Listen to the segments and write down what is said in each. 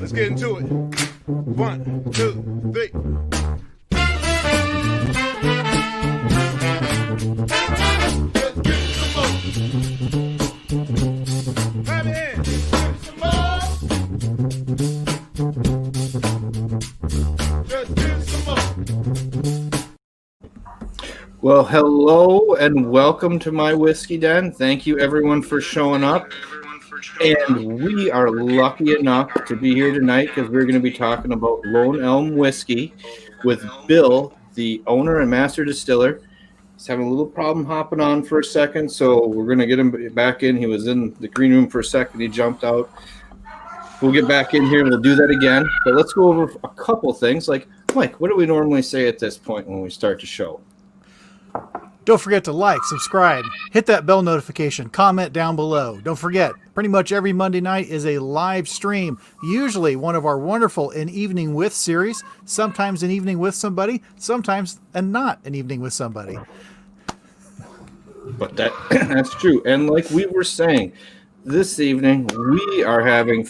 Let's get into it. 1, 2, 3. Well, hello and welcome to My Whiskey Den. Thank you everyone for showing up. And we are lucky enough to be here tonight because we're going to be talking about Lone Elm Whiskey with Bill, the owner and master distiller. He's having a little problem hopping on for a second, so we're going to get him back in. He was in the green room for a second. He jumped out. We'll get back in here and we'll do that again. But let's go over a couple things. Like, Mike, what do we normally say at this point when we start the show? Don't forget to like, subscribe, hit that bell notification, comment down below. Don't forget, pretty much every Monday night is a live stream, usually one of our wonderful An Evening With series, sometimes an evening with somebody, sometimes not an evening with somebody. But that's true. And like we were saying, this evening we are having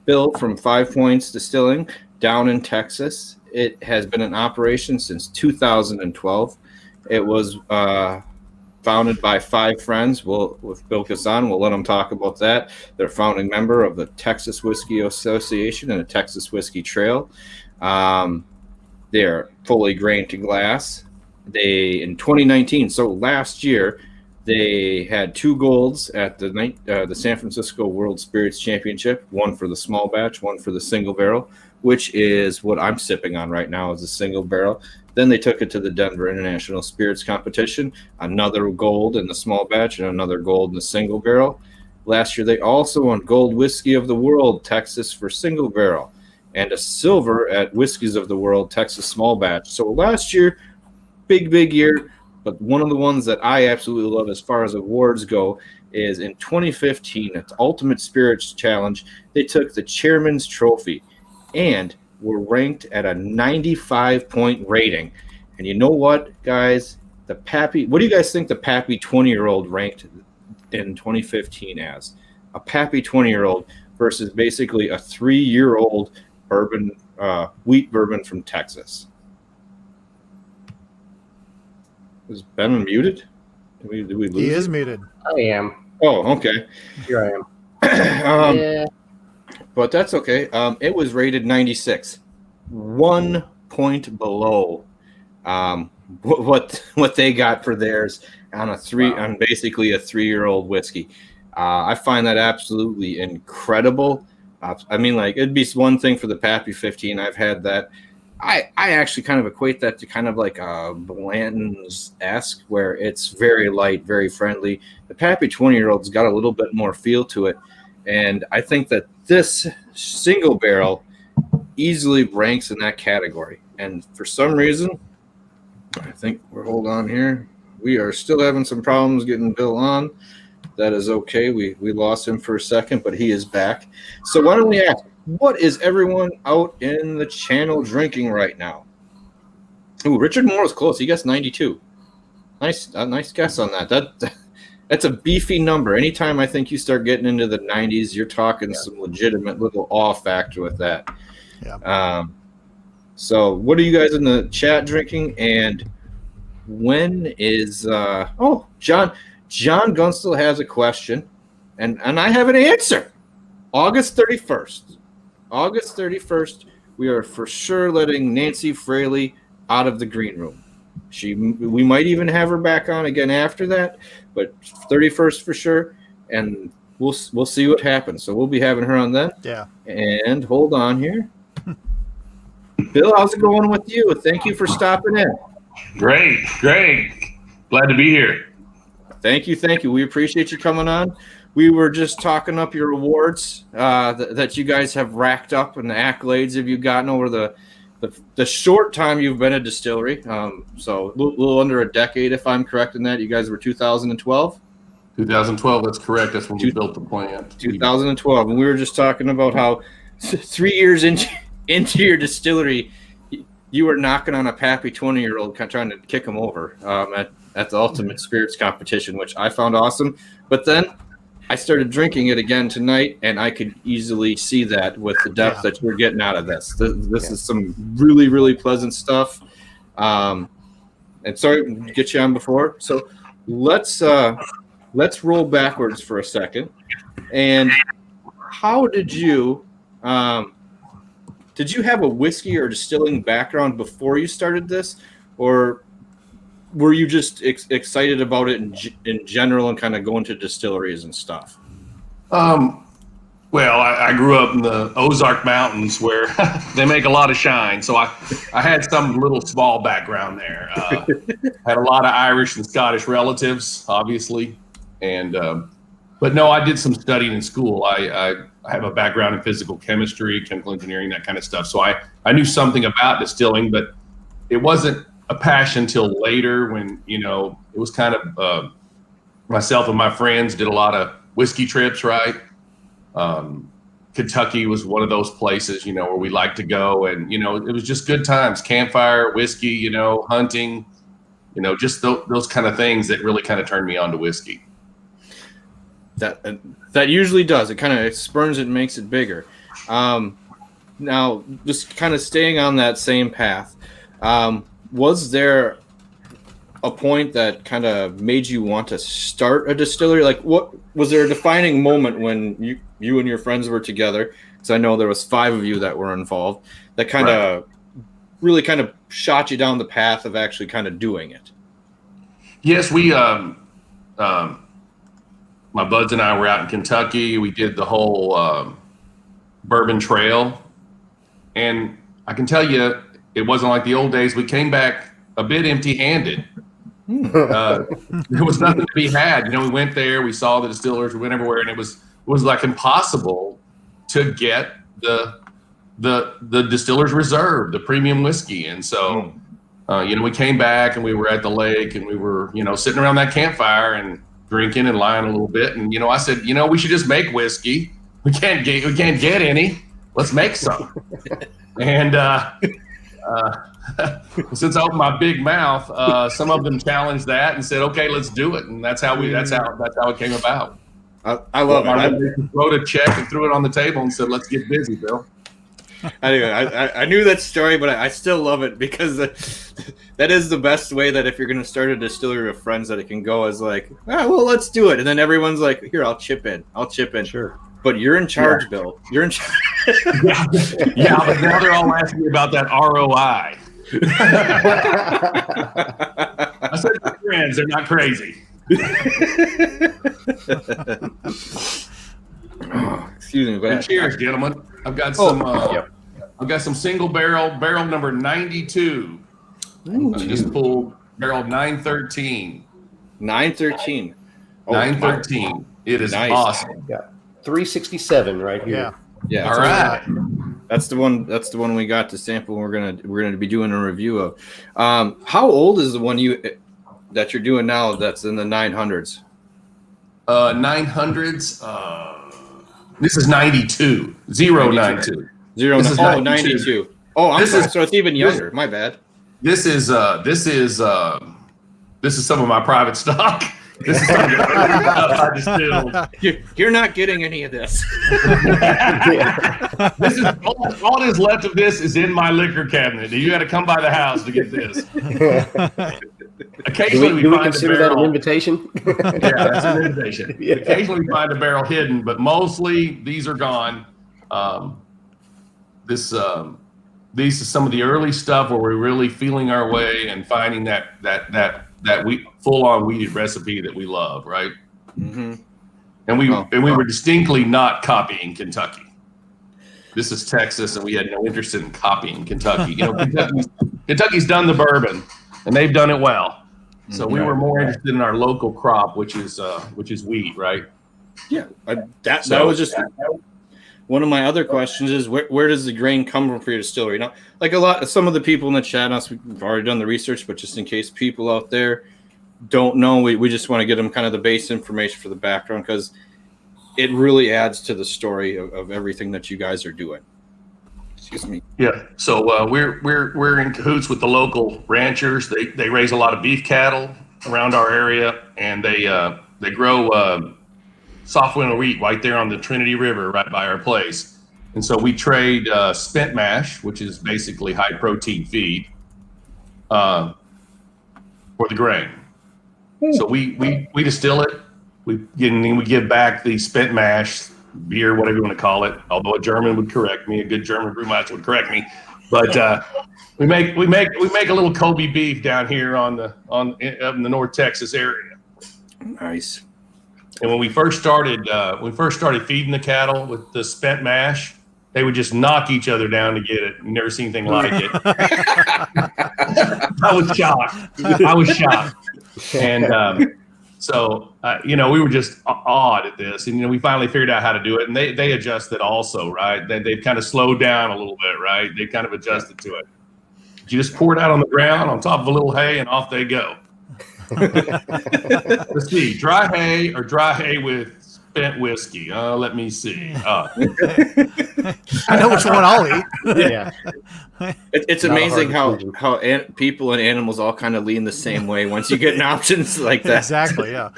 Bill from 5 Points Distilling down in Texas. It has been in operation since 2012. It was founded by 5 friends. With Bill Kazan, we'll let them talk about that. They're a founding member of the Texas Whiskey Association and the Texas Whiskey Trail. They're fully grained to glass. In 2019, so last year, they had 2 golds at the San Francisco World Spirits Championship, one for the small batch, one for the single barrel, which is what I'm sipping on right now is a single barrel. Then they took it to the Denver International Spirits Competition, another gold in the small batch and another gold in the single barrel. Last year, they also won Gold Whiskey of the World, Texas for single barrel, and a silver at Whiskeys of the World, Texas small batch. So last year, big year, but one of the ones that I absolutely love as far as awards go is in 2015 at the Ultimate Spirits Challenge, they took the Chairman's Trophy and were ranked at a 95-point rating. And you know what, guys? What do you guys think the Pappy 20-year-old ranked in 2015 as? A Pappy 20-year-old versus basically a 3-year-old bourbon, wheat bourbon from Texas. Is Ben muted? Did we lose He is him? muted. I am. Oh, okay. Here I am. Yeah. But that's okay. It was rated 96, 1 point below what they got for theirs on basically a 3-year-old whiskey. I find that absolutely incredible. I mean, like, it'd be one thing for the Pappy 15. I've had that. I actually kind of equate that to kind of like a Blanton's-esque, where it's very light, very friendly. The Pappy 20-year-old's got a little bit more feel to it. And I think that this single barrel easily ranks in that category. And for some reason, I think hold on here. We are still having some problems getting Bill on. That is okay. We lost him for a second, but he is back. So why don't we ask, what is everyone out in the channel drinking right now? Ooh, Richard Moore is close. He gets 92. Nice guess on that. That's a beefy number. Anytime I think you start getting into the 90s, you're talking some legitimate little awe factor with that. Yeah. So what are you guys in the chat drinking? And when is John Gunstall has a question, and I have an answer. August 31st. August 31st, we are for sure letting Nancy Fraley out of the green room. We might even have her back on again after that, but 31st for sure, and we'll see what happens. So we'll be having her on then. Yeah. And hold on here. Bill, how's it going with you? Thank you for stopping in. Great. Glad to be here. Thank you. We appreciate you coming on. We were just talking up your awards that you guys have racked up and the accolades have you gotten over the short time you've been a distillery. So a little under a decade, if I'm correct in that. You guys were 2012? 2012, that's correct. That's when we built the plant. 2012. And we were just talking about how 3 years into your distillery, you were knocking on a Pappy 20-year-old trying to kick him over at the Ultimate Spirits competition, which I found awesome. But then I started drinking it again tonight, and I could easily see that with the depth that you're getting out of this. This is some really, really pleasant stuff. And sorry to get you on before. So let's roll backwards for a second. And how did you have a whiskey or distilling background before you started this, or were you just excited about it in general and kind of going to distilleries and stuff? Well, I grew up in the Ozark Mountains where they make a lot of shine. So I had some little small background there. Had a lot of Irish and Scottish relatives, obviously. And, but no, I did some studying in school. I have a background in physical chemistry, chemical engineering, that kind of stuff. So I knew something about distilling, but it wasn't a passion till later when, it was kind of myself and my friends did a lot of whiskey trips, right? Kentucky was one of those places, where we liked to go, and, it was just good times, campfire, whiskey, hunting, just those kind of things that really kind of turned me on to whiskey. That usually does. It kind of spurns it and makes it bigger. Now, just kind of staying on that same path, was there a point that kind of made you want to start a distillery? Like, what was there a defining moment when you and your friends were together? Because I know there was 5 of you that were involved. That kind of really kind of shot you down the path of actually kind of doing it. Yes, we my buds and I were out in Kentucky. We did the whole Bourbon Trail, and I can tell you, it wasn't like the old days. We came back a bit empty-handed. There was nothing to be had. We went there, we saw the distillers, we went everywhere, and it was like impossible to get the Distiller's Reserve, the premium whiskey. And so, we came back and we were at the lake and we were, sitting around that campfire and drinking and lying a little bit. And, I said, we should just make whiskey. We can't get any. Let's make some. And since I opened my big mouth, some of them challenged that and said, "Okay, let's do it." And that's how it came about. I love it. I wrote a check and threw it on the table and said, "Let's get busy, Bill." Anyway, I knew that story, but I still love it because that is the best way that if you're going to start a distillery with friends, that it can go as like, well, let's do it. And then everyone's like, here, I'll chip in. Sure. But you're in charge, Bill. You're in charge. Yeah, but now they're all asking me about that ROI. I said, my friends, they're not crazy. Excuse me, but cheers, gentlemen. I've got some. I've got some single barrel number 92. I just pulled barrel 913. 913. 913. It is nice. Awesome. Yeah. 367 right here. Yeah. All right. That's the one. That's the one we got to sample. We're gonna be doing a review of. How old is the one that you're doing now? That's in the 900s. 900s. This is 92. 092. This is 92. 92. Oh, I'm sorry. So it's even younger. My bad. This is some of my private stock. This is some of the early stuff I distilled. You're not getting any of this. This is all that is left of this is in my liquor cabinet. You got to come by the house to get this. Occasionally do we consider that an invitation? Yeah, that's an invitation. Yeah. Occasionally we find a barrel hidden, but mostly these are gone. These are some of the early stuff where we're really feeling our way and finding that full-on weeded recipe that we love, right? Mm-hmm. And we were distinctly not copying Kentucky. This is Texas, and we had no interest in copying Kentucky. Kentucky's done the bourbon, and they've done it well. So we were more interested in our local crop, which is wheat, right? Yeah, that was one of my other questions is where does the grain come from for your distillery? Now, like some of the people in the chat, we've already done the research, but just in case people out there don't know, we just want to get them kind of the base information for the background because it really adds to the story of everything that you guys are doing. Excuse me. Yeah. So we're in cahoots with the local ranchers. They raise a lot of beef cattle around our area, and they grow soft winter wheat right there on the Trinity River, right by our place. And so we trade spent mash, which is basically high protein feed, for the grain. So we distill it. We give back the spent mash, beer, whatever you want to call it. Although a German would correct me, a good German brewmeister would correct me. But we make a little Kobe beef down here up in the North Texas area. Nice. And when we first started feeding the cattle with the spent mash, they would just knock each other down to get it. You never seen anything like it. I was shocked. And so we were just awed at this. And, we finally figured out how to do it. And they adjusted also, right? They've kind of slowed down a little bit, right? They kind of adjusted to it. You just pour it out on the ground on top of a little hay, and off they go. Let's see, dry hay or dry hay with spent whiskey. Let me see. I know which one I'll eat. Yeah. It's amazing how people and animals all kind of lean the same way once you get options like that. Exactly, yeah.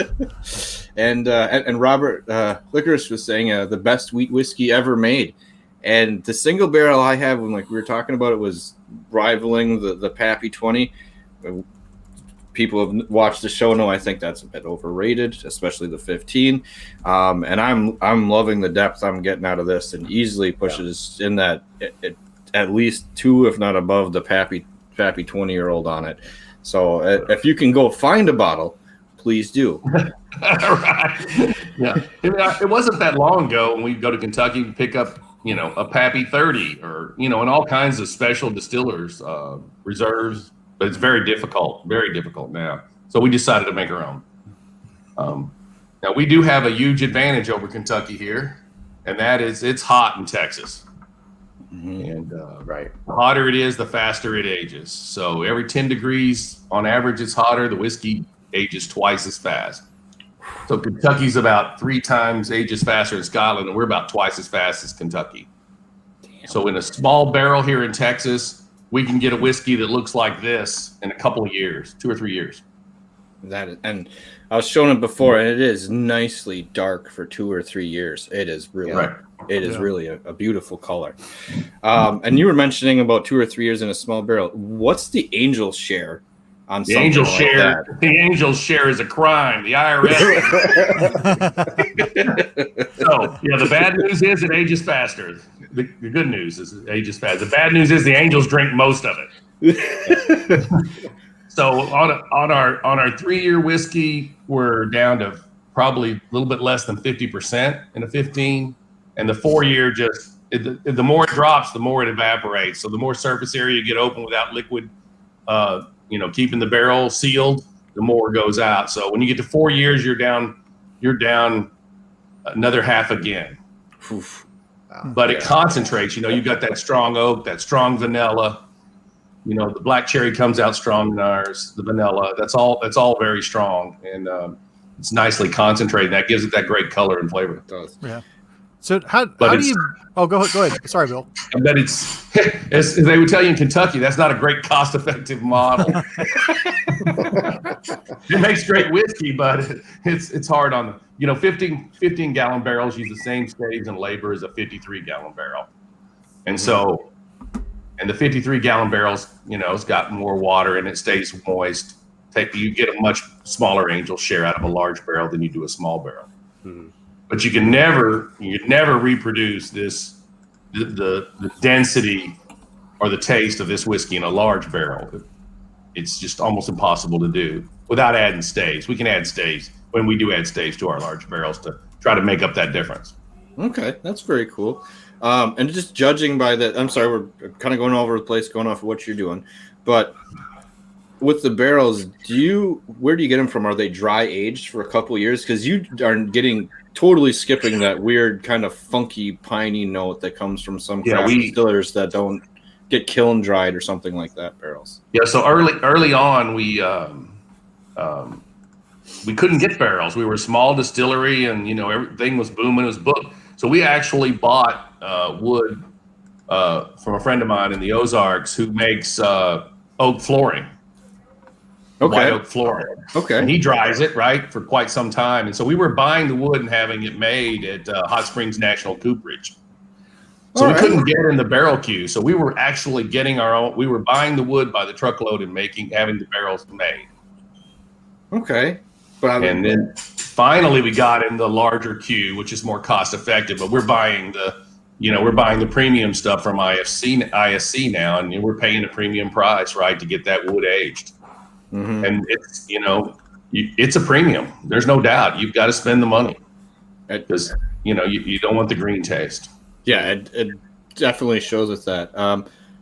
And Robert Licorice was saying the best wheat whiskey ever made. And the single barrel I have, when we were talking about it, was rivaling the Pappy 20. People have watched the show know I think that's a bit overrated, especially the 15. And I'm loving the depth I'm getting out of this, and easily pushes in that at least 2, if not above, the Pappy 20-year-old on it. So if you can go find a bottle, please do. Right. Yeah. It wasn't that long ago when we go to Kentucky and pick up, a Pappy 30 or, and all kinds of special distillers, reserves. But it's very difficult now. So we decided to make our own. Now, we do have a huge advantage over Kentucky here, and that is it's hot in Texas. Mm-hmm. And the hotter it is, the faster it ages. So every 10 degrees on average, it's hotter. The whiskey ages twice as fast. So Kentucky's about 3 times ages faster than Scotland, and we're about twice as fast as Kentucky. Damn. So in a small barrel here in Texas, we can get a whiskey that looks like this in a couple of years, 2 or 3 years. And I was showing it before, and it is nicely dark for 2 or 3 years. It is really, really a beautiful color. And you were mentioning about 2 or 3 years in a small barrel. What's the Angel's share on something like that? The Angel's share is a crime. The IRS. So the bad news is it ages faster. The good news is it ages fast. The bad news is the Angels drink most of it. So on our 3-year whiskey, we're down to probably a little bit less than 50% in a 15, and the 4-year the more it drops, the more it evaporates. So the more surface area you get open without liquid, keeping the barrel sealed, the more it goes out. So when you get to 4 years, you're down another half again. Oof. But it concentrates. You've got that strong oak, that strong vanilla. The black cherry comes out strong in ours. The vanilla, that's all very strong, and it's nicely concentrated. That gives it that great color and flavor. It does. Yeah. So how do you? Oh, go ahead. Sorry, Bill. But it's as they would tell you in Kentucky, that's not a great cost-effective model. It makes great whiskey, but it's hard on the 15-gallon barrels use the same staves and labor as a 53-gallon barrel, and so the 53-gallon barrels, it's got more water and it stays moist. You get a much smaller Angel share out of a large barrel than you do a small barrel. Mm-hmm. But you can never reproduce the density or the taste of this whiskey in a large barrel. It's just almost impossible to do without adding staves. We can add staves when we do add staves to our large barrels to try to make up that difference. Okay, that's very cool. And just judging by that, I'm sorry, we're kind of going all over the place, going off of what you're doing, but with the barrels, where do you get them from? Are they dry aged for a couple of years? Because you are totally skipping that weird kind of funky piney note that comes from some craft distillers that don't get kiln dried or something like that. Barrels. Yeah. So early on, we couldn't get barrels. We were a small distillery, and everything was booming. It was booked. So we actually bought wood from a friend of mine in the Ozarks who makes oak flooring. White Oak, Florida. Okay. And he dries it, right, for quite some time. And so we were buying the wood and having it made at Hot Springs National Cooperage. So we couldn't get in the barrel queue. So we were actually getting our own. We were buying the wood by the truckload and having the barrels made. Okay. And then finally we got in the larger queue, which is more cost effective. But we're buying the premium stuff from ISC now, and we're paying a premium price, right, to get that wood aged. Mm-hmm. And it's it's a premium. There's no doubt. You've got to spend the money because you don't want the green taste. Yeah, it definitely shows us that.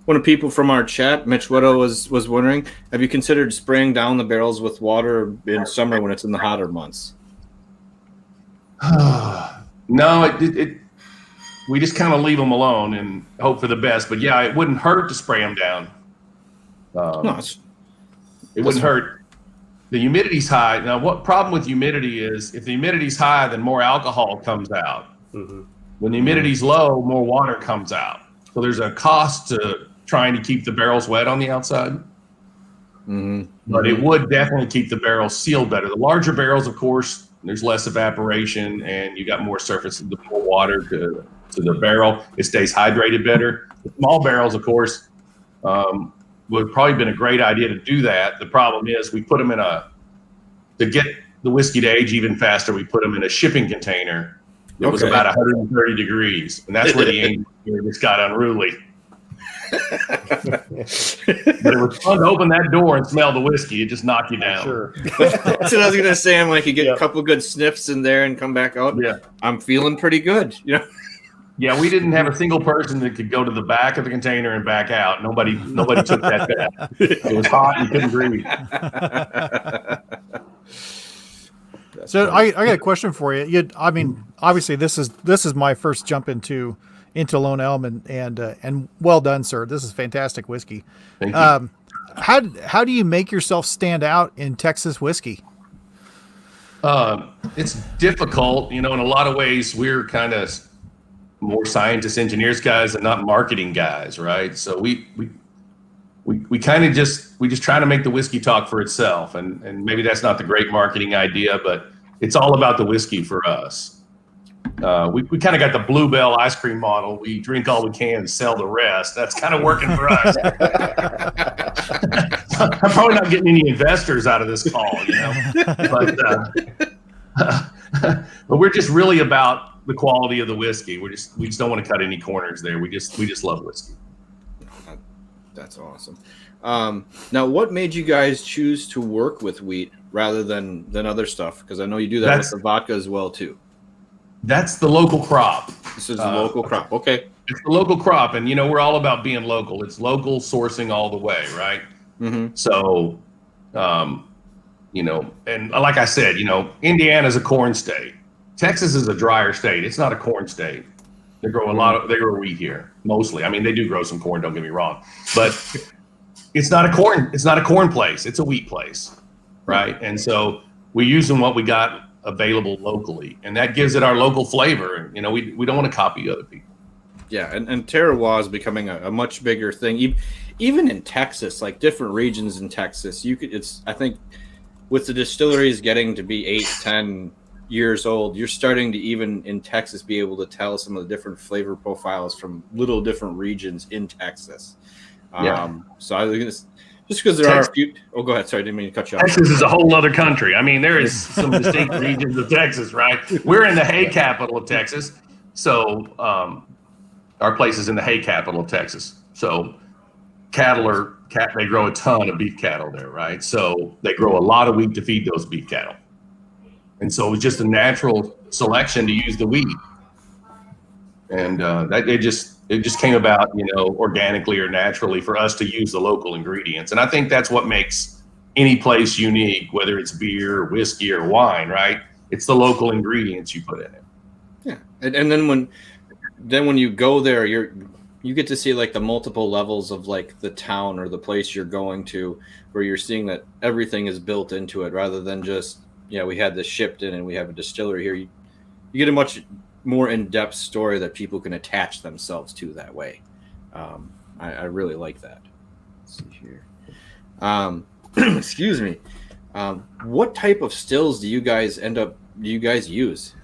One of the people from our chat, Mitch Widow, was wondering, have you considered spraying down the barrels with water in summer when it's in the hotter months? No, we just kind of leave them alone and hope for the best. But yeah, it wouldn't hurt to spray them down. It wouldn't hurt. The humidity's high. Now, what problem with humidity is if the humidity's high, then more alcohol comes out. Mm-hmm. When the humidity's low, more water comes out. So there's a cost to trying to keep the barrels wet on the outside. Mm-hmm. But it would definitely keep the barrels sealed better. The larger barrels, of course, there's less evaporation and you got more surface, more water to the barrel. It stays hydrated better. The small barrels, of course, would have probably been a great idea to do that. The problem is we put them to get the whiskey to age even faster, we put them in a shipping container. It was about 130 degrees, and that's where the engine just got unruly. But it was fun to open that door and smell the whiskey. It just knocked you down. Sure. That's what I was going to say. I'm like, you get a couple good sniffs in there and come back out. Yeah. I'm feeling pretty good. Yeah, we didn't have a single person that could go to the back of the container and back out. Nobody took that back. It was hot. You couldn't breathe. So I got a question for you. I mean, obviously this is my first jump into Lone Elm, and well done, sir. This is fantastic whiskey. Thank you. How do you make yourself stand out in Texas whiskey? It's difficult, in a lot of ways. We're kind of more scientists, engineers guys, and not marketing guys, right? So we kind of just try to make the whiskey talk for itself, and maybe that's not the great marketing idea, but it's all about the whiskey for us. We kind of got the Bluebell ice cream model. We drink all we can and sell the rest. That's kind of working for us. I'm probably not getting any investors out of this call, but we're just really about the quality of the whiskey. We just don't want to cut any corners there. We just love whiskey. That's awesome. Now, what made you guys choose to work with wheat rather than other stuff? Because I know you do that with the vodka as well too. That's the local crop. This is the local crop. Okay. It's the local crop, and we're all about being local. It's local sourcing all the way, right? Mm-hmm. So, and like I said, Indiana's a corn state. Texas is a drier state. It's not a corn state. They grow they grow wheat here mostly. I mean, they do grow some corn. Don't get me wrong, but it's not a corn place. It's a wheat place, right? And so we're using what we got available locally, and that gives it our local flavor. We don't want to copy other people. Yeah, and terroir is becoming a much bigger thing. Even in Texas, like different regions in Texas, I think with the distilleries getting to be 8-10 years old, you're starting to even in Texas be able to tell some of the different flavor profiles from little different regions in Texas. So I think just because there are a few. Oh, go ahead. Sorry, I didn't mean to cut you off. Texas is a whole other country. I mean, there is some distinct regions of Texas, right? We're in the hay capital of Texas, so our place is in the hay capital of Texas. So they grow a ton of beef cattle there, right? So they grow a lot of wheat to feed those beef cattle. And so it was just a natural selection to use the wheat. And it just came about, organically or naturally for us to use the local ingredients. And I think that's what makes any place unique, whether it's beer, or whiskey, or wine, right? It's the local ingredients you put in it. Yeah. And then when you go there, you get to see like the multiple levels of like the town or the place you're going to, where you're seeing that everything is built into it rather than just, we had this shipped in and we have a distillery here. You get a much more in-depth story that people can attach themselves to that way. I really like that. Let's see here. excuse me. What type of stills do you guys use?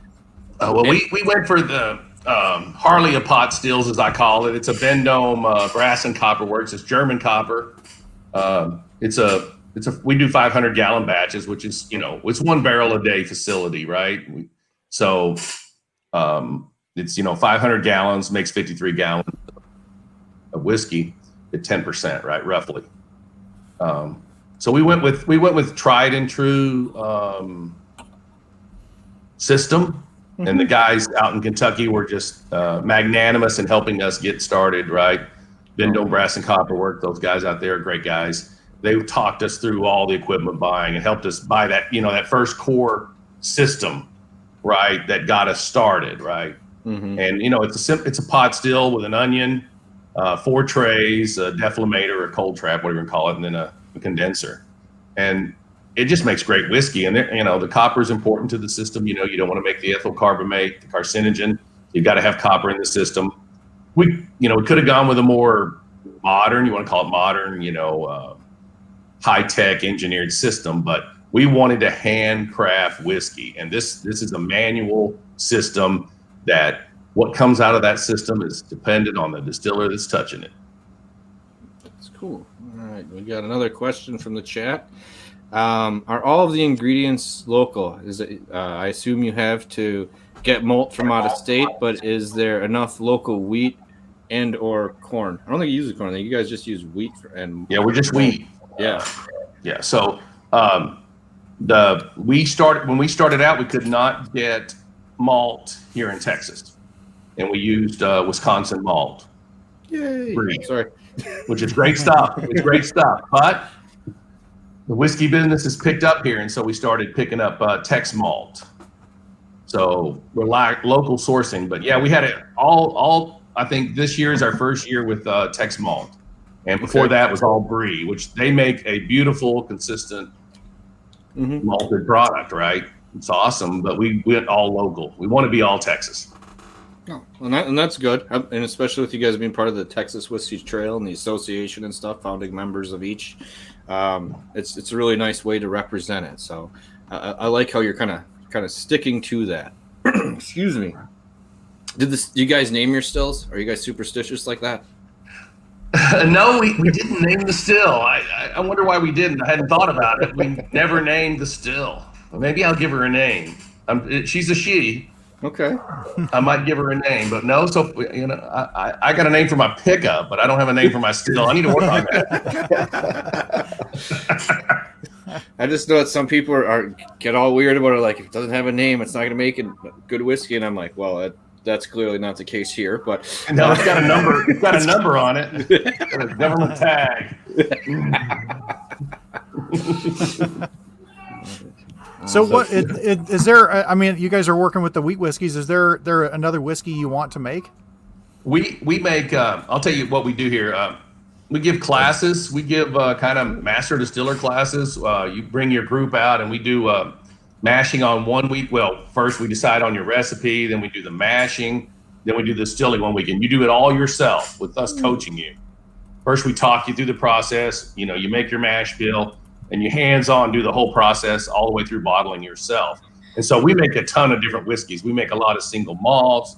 Well, we went for the Harley a pot stills, as I call it. It's a Vendome brass and copper works. It's German copper. We do 500 gallon batches, which is, it's 1 barrel a day facility, right? It's 500 gallons makes 53 gallons of whiskey at 10%, right? Roughly. So we went with tried and true system, and the guys out in Kentucky were just magnanimous in helping us get started, right? Vendome Brass and Copper Work, those guys out there are great guys. They talked us through all the equipment buying and helped us buy that, that first core system, right? That got us started, right? Mm-hmm. And it's a pot still with an onion, 4 trays, a deflator, a cold trap, whatever you call it, and then a condenser, and it just makes great whiskey. And the copper is important to the system. You don't want to make the ethyl carbamate, the carcinogen. You got to have copper in the system. We could have gone with a more modern, you want to call it modern, high-tech engineered system, but we wanted to handcraft whiskey, and this is a manual system that what comes out of that system is dependent on the distiller that's touching it. That's cool. All right, we got another question from the chat. Are all of the ingredients local? I assume you have to get malt from out of state, but is there enough local wheat and or corn? I don't think you use corn. I think you guys just use wheat we're just wheat. Yeah. So when we started out, we could not get malt here in Texas, and we used Wisconsin malt. Yay! Sorry. Which is great stuff. It's great stuff. But the whiskey business is picked up here, and so we started picking up Tex malt. So we're like local sourcing, but we had it all. I think this year is our first year with Tex malt. And before that was all Brie, which they make a beautiful, consistent malted product, right? It's awesome, but we went all local. We want to be all Texas. Oh, and that's good, and especially with you guys being part of the Texas Whiskey Trail and the association and stuff, founding members of each. It's a really nice way to represent it. So I like how you're kind of sticking to that. Excuse me. Do you guys name your stills? Are you guys superstitious like that? No, we didn't name the still. I wonder why we didn't. I hadn't thought about it. We never named the still. Maybe I'll give her a name. She's a she. Okay. I might give her a name, but no. So I got a name for my pickup, but I don't have a name for my still. I need to work on that. I just know that some people get all weird about it. Like, if it doesn't have a name, it's not going to make it good whiskey. And I'm like, well, that's clearly not the case here. But no, it's got a number. It's got a number on it. It's got a government tag. So what is there? I mean, you guys are working with the wheat whiskeys. Is there another whiskey you want to make? We make. I'll tell you what we do here. We give classes. We give kind of master distiller classes. You bring your group out, and we do mashing on 1 week. Well, first we decide on your recipe, then we do the mashing, then we do the distilling 1 week, and you do it all yourself with us coaching you. First, we talk you through the process. You make your mash bill, and you hands-on do the whole process all the way through bottling yourself. And so we make a ton of different whiskeys. We make a lot of single malts.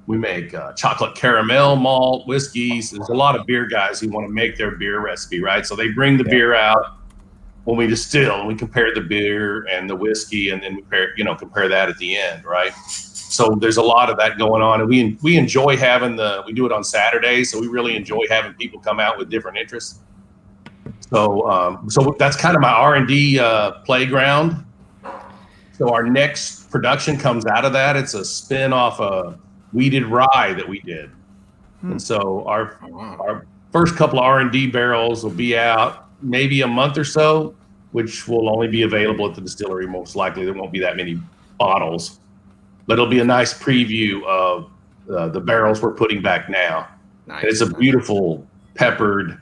We make chocolate caramel malt whiskeys. There's a lot of beer guys who want to make their beer recipe, right? So they bring the beer out when we distill, and we compare the beer and the whiskey, and then compare that at the end, right? So there's a lot of that going on, and we enjoy having we do it on Saturdays, so we really enjoy having people come out with different interests. So that's kind of my R&D playground. So our next production comes out of that. It's a spin off a weeded rye that we did. And so our first couple of R&D barrels will be out maybe a month or so, which will only be available at the distillery. Most likely there won't be that many bottles, but it'll be a nice preview of the barrels we're putting back now. Nice. And it's a beautiful peppered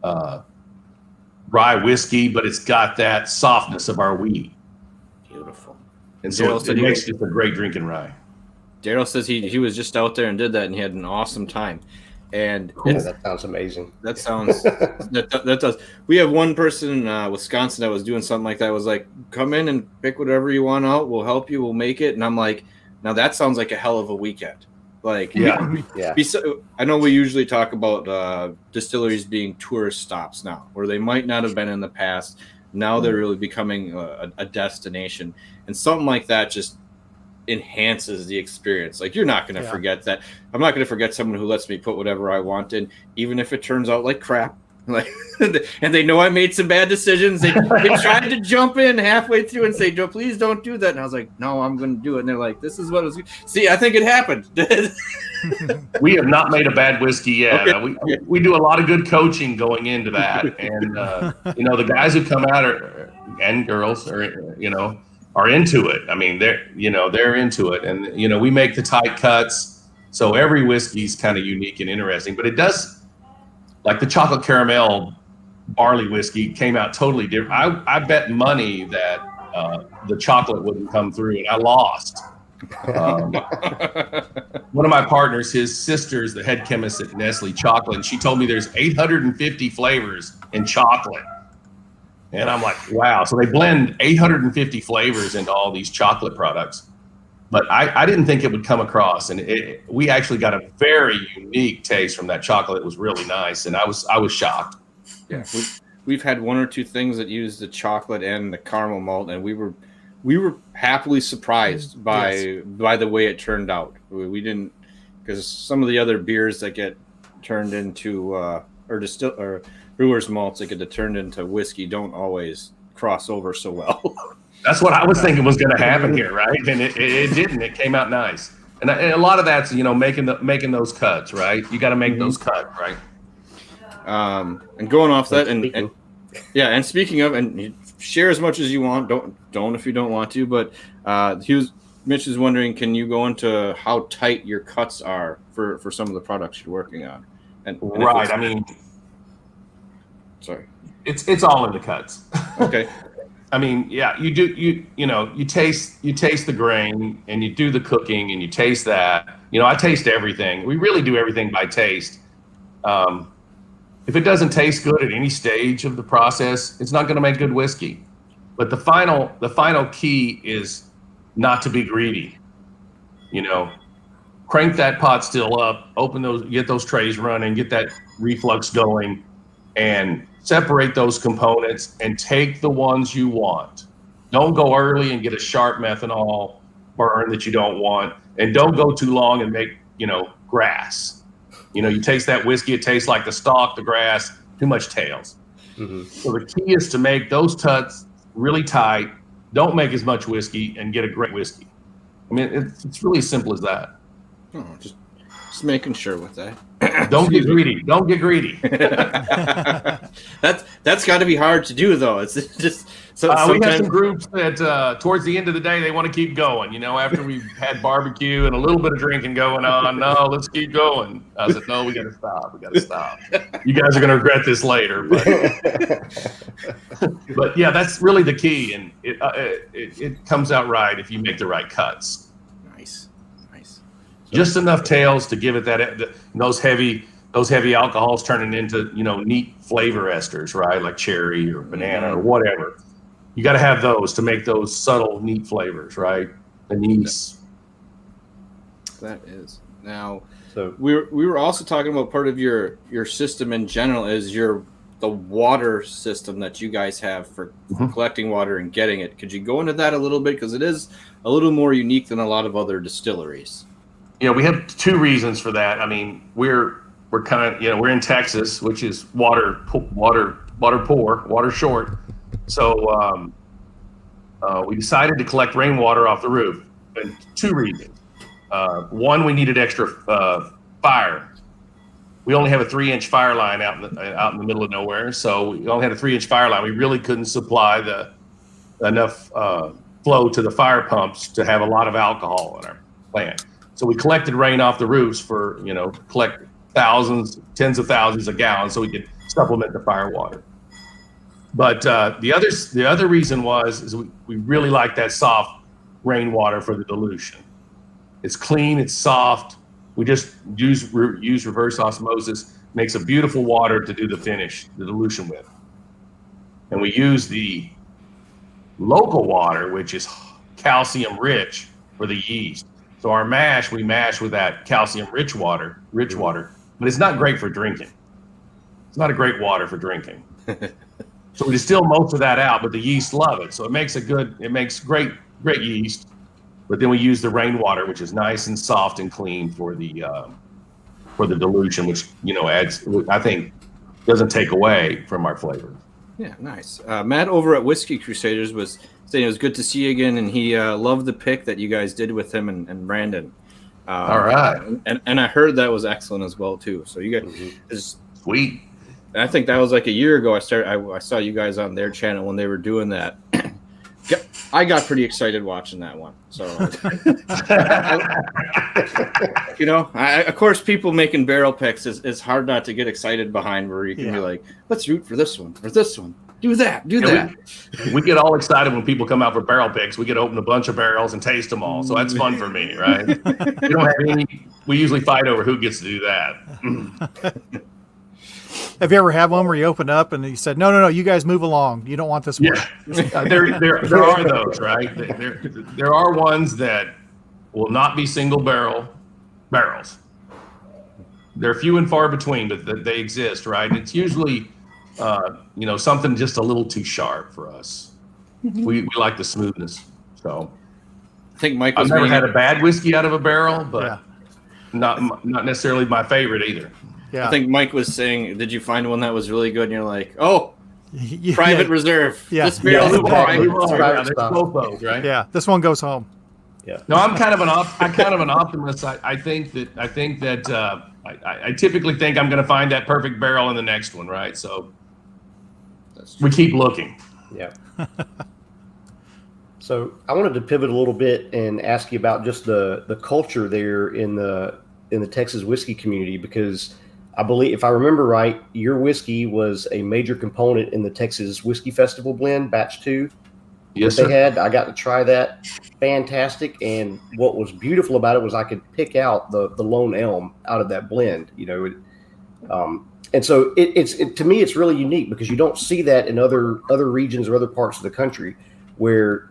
rye whiskey, but it's got that softness of our wheat. Beautiful. And so it makes it a great drinking rye. Daryl says he was just out there and did that, and he had an awesome time. And That sounds amazing. that sounds that does. We have one person in Wisconsin that was doing something like that. Was like, come in and pick whatever you want out. We'll help you. We'll make it. And I'm like, now that sounds like a hell of a weekend. Like, Yeah. I know we usually talk about distilleries being tourist stops now, where they might not have been in the past. Now they're really becoming a destination, and something like that just enhances the experience. Like, you're not going to forget that. I'm not going to forget someone who lets me put whatever I want in, even if it turns out like crap. Like, and they know I made some bad decisions. They tried to jump in halfway through and say, "Joe, please don't do that." And I was like, "No, I'm going to do it." And they're like, "This is what it was." See, I think it happened. We have not made a bad whiskey yet. Okay. We do a lot of good coaching going into that, and the guys who come out and girls are into it. I mean, they're into it, and we make the tight cuts, so every whiskey's kind of unique and interesting. But it does, like the chocolate caramel barley whiskey came out totally different. I bet money that the chocolate wouldn't come through, and I lost. One of my partners, his sister's the head chemist at Nestle Chocolate, and she told me there's 850 flavors in chocolate. And I'm like, wow. So they blend 850 flavors into all these chocolate products. But I didn't think it would come across. And we actually got a very unique taste from that chocolate. It was really nice. And I was shocked. Yeah. We've had one or two things that use the chocolate and the caramel malt, and we were happily surprised by the way it turned out. We didn't, because some of the other beers that get turned into or brewers malts that get turned into whiskey don't always cross over so well. That's what I was thinking was going to happen here, right? And it didn't. It came out nice. And a lot of that's making those cuts, right? You got to make those cuts, right? And going off that, and speaking of, and share as much as you want. Don't if you don't want to. But Mitch is wondering, can you go into how tight your cuts are for some of the products you're working on? And right. I mean, sorry, it's all in the cuts. Okay. I mean, yeah, you do. You taste the grain, and you do the cooking, and you taste that. I taste everything. We really do everything by taste. If it doesn't taste good at any stage of the process, it's not going to make good whiskey. But the final key is not to be greedy. Crank that pot still up, get those trays running, get that reflux going, and separate those components and take the ones you want. Don't go early and get a sharp methanol burn that you don't want, and don't go too long and make grass. You taste that whiskey, it tastes like the stalk, the grass, too much tails. Mm-hmm. So the key is to make those cuts really tight, don't make as much whiskey, and get a great whiskey. I mean, it's really as simple as that. Oh, just making sure with that. Don't get greedy. Don't get greedy. That's got to be hard to do, though. It's just we have some groups that towards the end of the day they want to keep going. After we've had barbecue and a little bit of drinking going on, no, let's keep going. I said, no, we got to stop. We got to stop. You guys are going to regret this later. But yeah, that's really the key, and it comes out right if you make the right cuts. Nice. Just enough tails to give it those heavy alcohols turning into neat flavor esters, right? Like cherry or banana or whatever. You got to have those to make those subtle, neat flavors, right? Anise. That is. Now, So we were also talking about part of your system in general is the water system that you guys have for collecting water and getting it. Could you go into that a little bit, because it is a little more unique than a lot of other distilleries? We have two reasons for that. I mean, we're kind of we're in Texas, which is water poor, water short. So we decided to collect rainwater off the roof, and two reasons. One, we needed extra fire. We only have a 3-inch fire line out in the middle of nowhere, so we only had a 3-inch fire line. We really couldn't supply enough flow to the fire pumps to have a lot of alcohol in our plant. So we collected rain off the roofs for collect tens of thousands of gallons, so we could supplement the fire water. But the other reason is we really like that soft rainwater for the dilution. It's clean, it's soft. We just use reverse osmosis, makes a beautiful water to do the finish, the dilution with. And we use the local water, which is calcium rich for the yeast. So our mash, we mash with that calcium rich water, but it's not great for drinking. It's not a great water for drinking. So we distill most of that out, but the yeast love it. So it makes great yeast. But then we use the rainwater, which is nice and soft and clean for the dilution, which, adds, I think, doesn't take away from our flavor. Yeah, nice. Matt over at Whiskey Crusaders was saying it was good to see you again, and he loved the pick that you guys did with him and Brandon. All right. And I heard that was excellent as well too. So you guys, is sweet. I think that was like a year ago. I saw you guys on their channel when they were doing that. I got pretty excited watching that one. So, of course, people making barrel picks is hard not to get excited behind, where you can be like, let's root for this one or this one. Do that. We get all excited when people come out for barrel picks. We get to open a bunch of barrels and taste them all. So that's fun for me, right? We usually fight over who gets to do that. Have you ever had one where you opened up and you said, no, you guys move along. You don't want this one. Yeah. There are those, right? There are ones that will not be single barrels. They're few and far between, but they exist, right? It's usually, something just a little too sharp for us. We like the smoothness. So I think Mike I've never had a bad whiskey out of a barrel, but not necessarily my favorite either. Yeah. I think Mike was saying, did you find one that was really good? And you're like, private reserve. Yeah. This barrel's a private reserve. Right? Yeah. This one goes home. Yeah. No, I'm kind of an optimist. I think that I typically think I'm going to find that perfect barrel in the next one, right? So we keep looking. Yeah. So I wanted to pivot a little bit and ask you about just the culture there in the Texas whiskey community, because I believe, if I remember right, your whiskey was a major component in the Texas Whiskey Festival blend, batch 2. Yes, they sir. had. I got to try that. Fantastic. And what was beautiful about it was I could pick out the Lone Elm out of that blend, and so it to me, it's really unique because you don't see that in other regions or other parts of the country where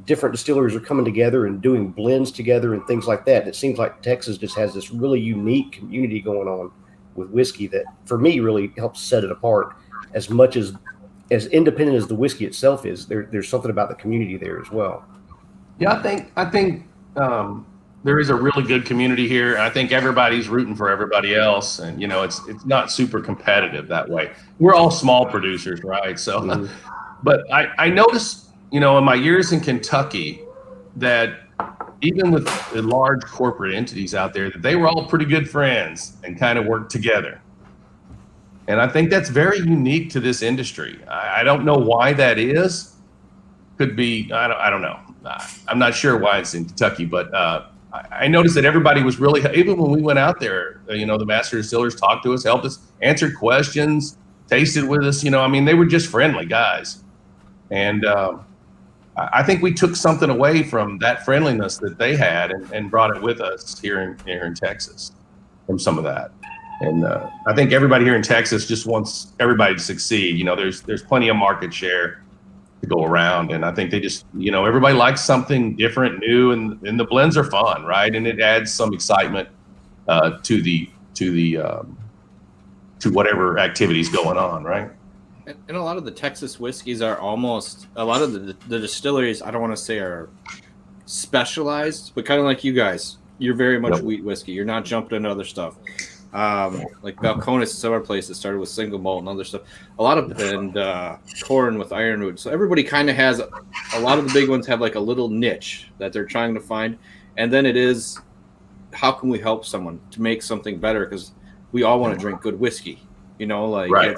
different distilleries are coming together and doing blends together and things like that. It seems like Texas just has this really unique community going on with whiskey that, for me, really helps set it apart. As much as independent as the whiskey itself is, there's something about the community there as well. Yeah, I think there is a really good community here. I think everybody's rooting for everybody else, and it's not super competitive that way. We're all small producers, right? So, but I noticed, in my years in Kentucky, that even with the large corporate entities out there, that they were all pretty good friends and kind of worked together. And I think that's very unique to this industry. I don't know why that is. Could be, I don't know. I'm not sure why it's in Kentucky, but I noticed that everybody was really, even when we went out there, the master distillers talked to us, helped us, answered questions, tasted with us. They were just friendly guys. And I think we took something away from that friendliness that they had and brought it with us here in Texas from some of that. And I think everybody here in Texas just wants everybody to succeed. There's plenty of market share to go around, and I think they just, everybody likes something different, new, and the blends are fun, right? And it adds some excitement to whatever activity's going on, right? And a lot of the Texas whiskeys are almost, a lot of the distilleries, I don't want to say are specialized, but kind of like you guys. You're very much wheat whiskey. You're not jumping into other stuff. Like Balcones, some other places started with single malt and other stuff. A lot of, and corn with ironwood. So everybody kind of has, a lot of the big ones have like a little niche that they're trying to find. And then it is, how can we help someone to make something better? Because we all want to drink good whiskey. Right.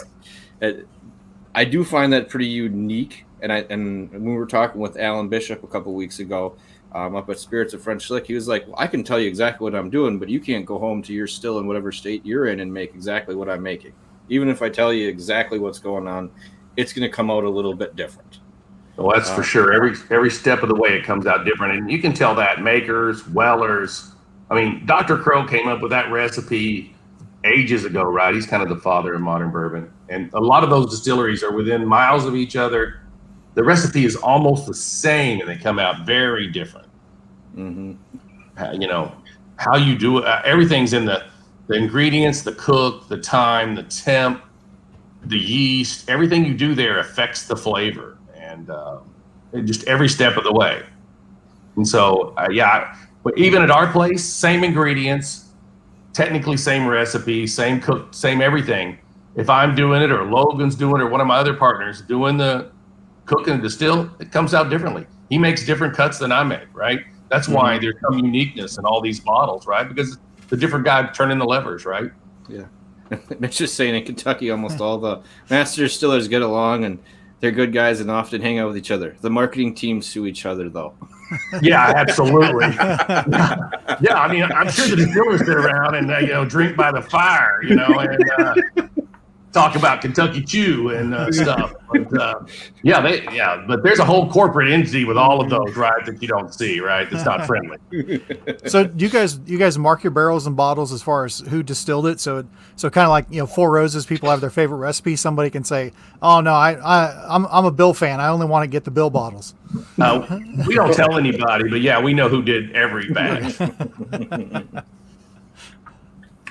I do find that pretty unique, and when we were talking with Alan Bishop a couple weeks ago up at Spirits of French Lick, he was like, well, I can tell you exactly what I'm doing, but you can't go home to your still in whatever state you're in and make exactly what I'm making. Even if I tell you exactly what's going on, it's going to come out a little bit different. Well, that's for sure. Every step of the way it comes out different, and you can tell that makers, wellers, I mean, Dr. Crow came up with that recipe ages ago, right? He's kind of the father of modern bourbon. And a lot of those distilleries are within miles of each other. The recipe is almost the same, and they come out very different. You know, how you do it, everything's in the ingredients, the cook, the time, the temp, the yeast. Everything you do there affects the flavor, and just every step of the way. And so, but even at our place, same ingredients, technically same recipe, same cook, same everything. If I'm doing it, or Logan's doing it, or one of my other partners doing the cook and distill, it comes out differently. He makes different cuts than I make, right? That's why there's some uniqueness in all these bottles, right? Because the different guy turning the levers, right? Yeah. It's just saying in Kentucky, almost all the master distillers get along, and they're good guys and often hang out with each other. The marketing teams sue each other, though. Yeah, absolutely. Yeah, I mean, I'm sure the distillers sit around and drink by the fire, and talk about Kentucky Chew and stuff. But but there's a whole corporate entity with all of those, right? That you don't see, right? That's not friendly. So do you guys mark your barrels and bottles as far as who distilled it? So kind of like, Four Roses, people have their favorite recipe. Somebody can say, "Oh no, I'm a Bill fan. I only want to get the Bill bottles." We don't tell anybody, but yeah, we know who did every batch.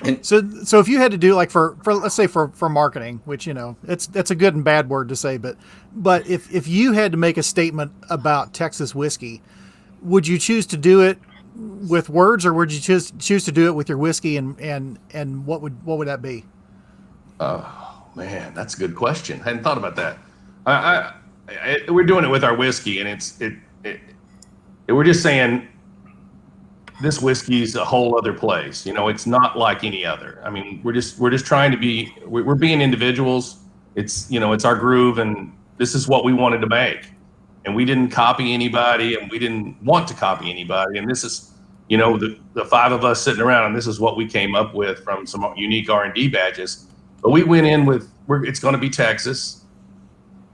And so if you had to do, like, for let's say for marketing, which it's a good and bad word to say, but if you had to make a statement about Texas whiskey, would you choose to do it with words, or would you choose to do it with your whiskey, and what would that be? Oh man, that's a good question. I hadn't thought about that. We're doing it with our whiskey, and we're just saying, this whiskey's a whole other place. It's not like any other. I mean, we're just trying to be, we're being individuals. It's, it's our groove, and this is what we wanted to make. And we didn't copy anybody, and we didn't want to copy anybody. And this is, the five of us sitting around, and this is what we came up with from some unique R&D badges. But we went in with, it's going to be Texas,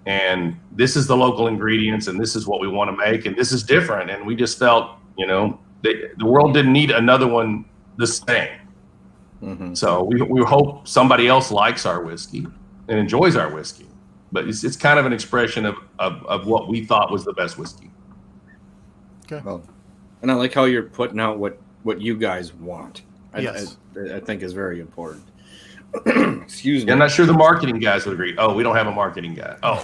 and this is the local ingredients, and this is what we want to make, and this is different. And we just felt, the world didn't need another one the same. So we hope somebody else likes our whiskey and enjoys our whiskey. But it's kind of an expression of what we thought was the best whiskey. Okay. Well, and I like how you're putting out what you guys want. Yes. I think is very important. Excuse me. I'm not sure the marketing guys would agree. Oh, we don't have a marketing guy. Oh,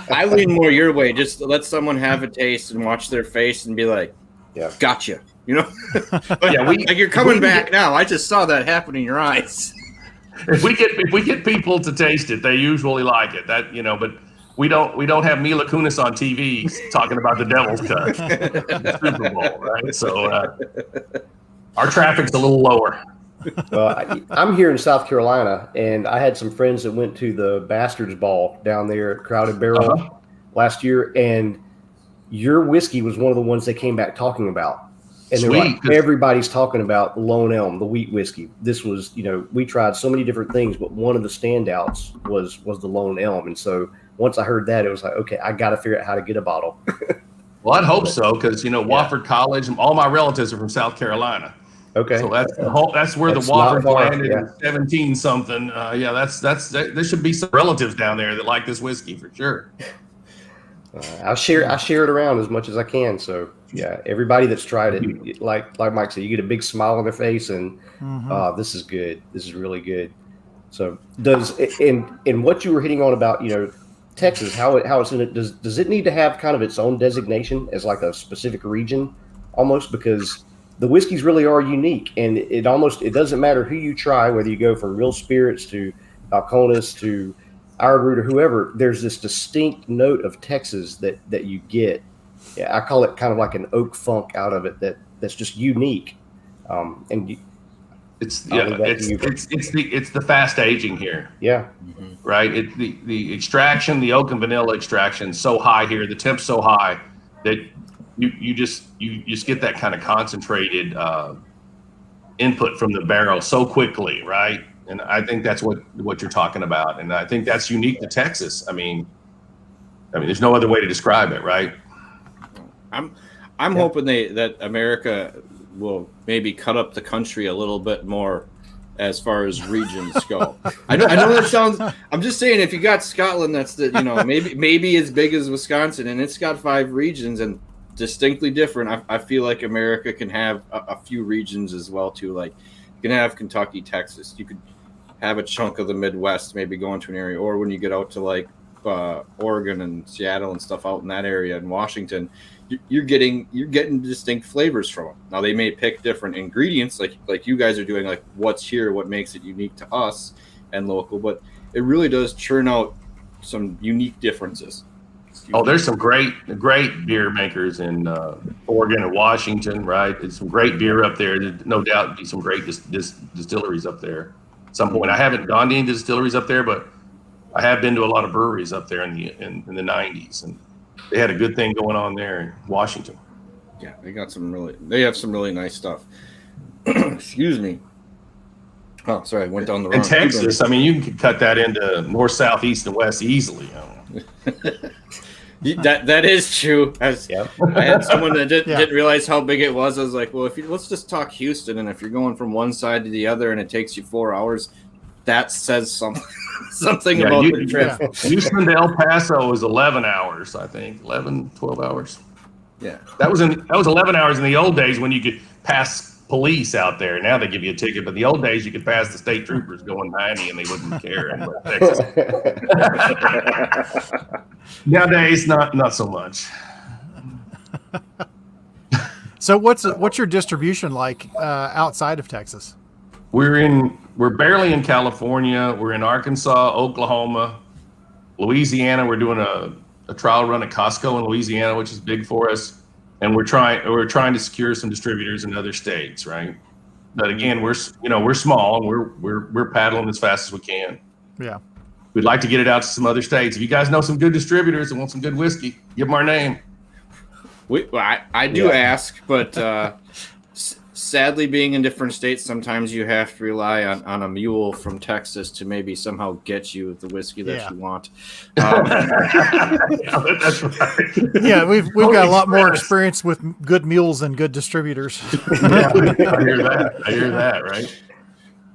I lean more your way. Just let someone have a taste and watch their face and be like, Yeah. Gotcha. But yeah, like you're coming back now. I just saw that happen in your eyes. If we get people to taste it, they usually like it. But we don't have Mila Kunis on TV talking about the Devil's Cut, the Super Bowl, right? So our traffic's a little lower. I'm here in South Carolina, and I had some friends that went to the Bastards Ball down there at Crowded Barrel last year, and your whiskey was one of the ones they came back talking about. And they're like, everybody's talking about Lone Elm, the wheat whiskey. This was, we tried so many different things, but one of the standouts was the Lone Elm. And so once I heard that, it was like, okay, I got to figure out how to get a bottle. Well, I'd hope so, because Wofford College, all my relatives are from South Carolina. Okay, so that's where that's the Wofford landed yeah. in 17 something. There should be some relatives down there that like this whiskey for sure. I share it around as much as I can. So yeah, everybody that's tried it, like Mike said, you get a big smile on their face, and this is good. This is really good. So in what you were hitting on about Texas, how it's in it, does it need to have kind of its own designation as like a specific region almost, because the whiskeys really are unique, and it doesn't matter who you try, whether you go from real spirits to Balcones to Our Root or whoever, there's this distinct note of Texas that you get. Yeah, I call it kind of like an oak funk out of it that's just unique. It's the fast aging here. Yeah. Right. The extraction, the oak and vanilla extraction, so high here. The temp's so high that you just get that kind of concentrated input from the barrel so quickly, right? And I think that's what you're talking about, and I think that's unique to Texas. I mean, there's no other way to describe it, right? I'm hoping that America will maybe cut up the country a little bit more as far as regions go. I know that sounds. I'm just saying, if you got Scotland, that's maybe as big as Wisconsin, and it's got 5 regions and distinctly different. I feel like America can have a few regions as well too. Like you can have Kentucky, Texas. You could have a chunk of the Midwest, maybe go into an area, or when you get out to like Oregon and Seattle and stuff out in that area, and Washington, you're getting distinct flavors from them. Now they may pick different ingredients, like you guys are doing, like what's here, what makes it unique to us and local, but it really does churn out some unique differences. Oh, there's some great beer makers in Oregon and Washington, right? There's some great beer up there. There's no doubt be some great distilleries up there. At some point, I haven't gone to any distilleries up there, but I have been to a lot of breweries up there in the 90s, and they had a good thing going on there in Washington. Yeah, they have some really nice stuff. Excuse me. Oh, sorry, I went down the wrong. In Texas, I mean, you can cut that into north, south, east, and west easily. That is true. I had someone that didn't realize how big it was. I was like, well, let's just talk Houston, and if you're going from one side to the other and it takes you 4 hours, that says something about the trip. Houston to El Paso was 11 hours, I think. 11, 12 hours. Yeah. That was 11 hours in the old days when you could pass police out there. Now they give you a ticket, but in the old days you could pass the state troopers going 90 and they wouldn't care in Texas. Nowadays, not so much. So what's your distribution like outside of Texas? We're barely in California. We're in Arkansas, Oklahoma, Louisiana. We're doing a trial run at Costco in Louisiana, which is big for us. And we're trying to secure some distributors in other states, right? But again, we're small and we're paddling as fast as we can. Yeah. We'd like to get it out to some other states. If you guys know some good distributors and want some good whiskey, give them our name. I do ask, but sadly, being in different states, sometimes you have to rely on a mule from Texas to maybe somehow get you the whiskey that you want. That's right. Yeah, we've got a lot more experience with good mules than good distributors. I hear that,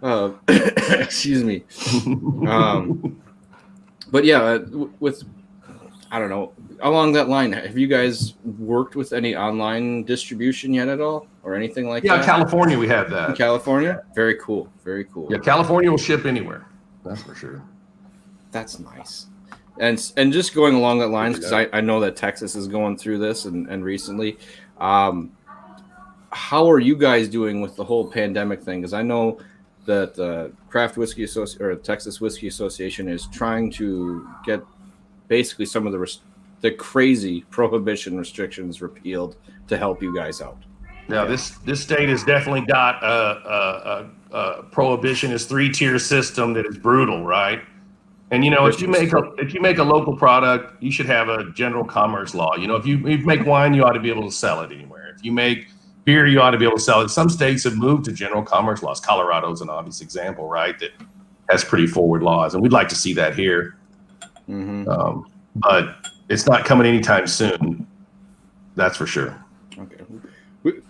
right? Excuse me. But yeah, with, I don't know, along that line, have you guys worked with any online distribution yet at all, or anything like that? Yeah, California, we have that. In California? Very cool. Very cool. Yeah, California will ship anywhere. That's for sure. That's nice. And just going along that lines, because I know that Texas is going through this and recently. How are you guys doing with the whole pandemic thing? Because I know that the Craft Whiskey Association or Texas Whiskey Association is trying to get basically some of the crazy prohibition restrictions repealed to help you guys out. Now, this state has definitely got a prohibitionist 3-tier system that is brutal, right? And if you make a local product, you should have a general commerce law. If you make wine, you ought to be able to sell it anywhere. If you make beer, you ought to be able to sell it. Some states have moved to general commerce laws. Colorado's an obvious example, right? That has pretty forward laws, and we'd like to see that here. Mm-hmm. But it's not coming anytime soon. That's for sure. Okay.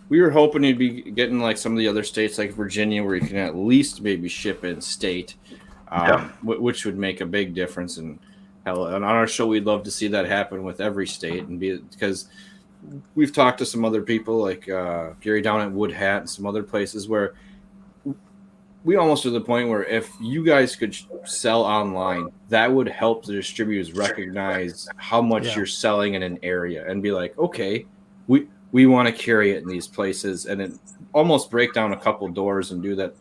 We were hoping you'd be getting like some of the other states like Virginia, where you can at least maybe ship in state, which would make a big difference. And on our show, we'd love to see that happen with every state, because we've talked to some other people like Gary down at Wood Hat and some other places where we almost to the point where if you guys could sell online, that would help the distributors recognize how much you're selling in an area and be like, okay, we want to carry it in these places, and it almost break down a couple doors and do that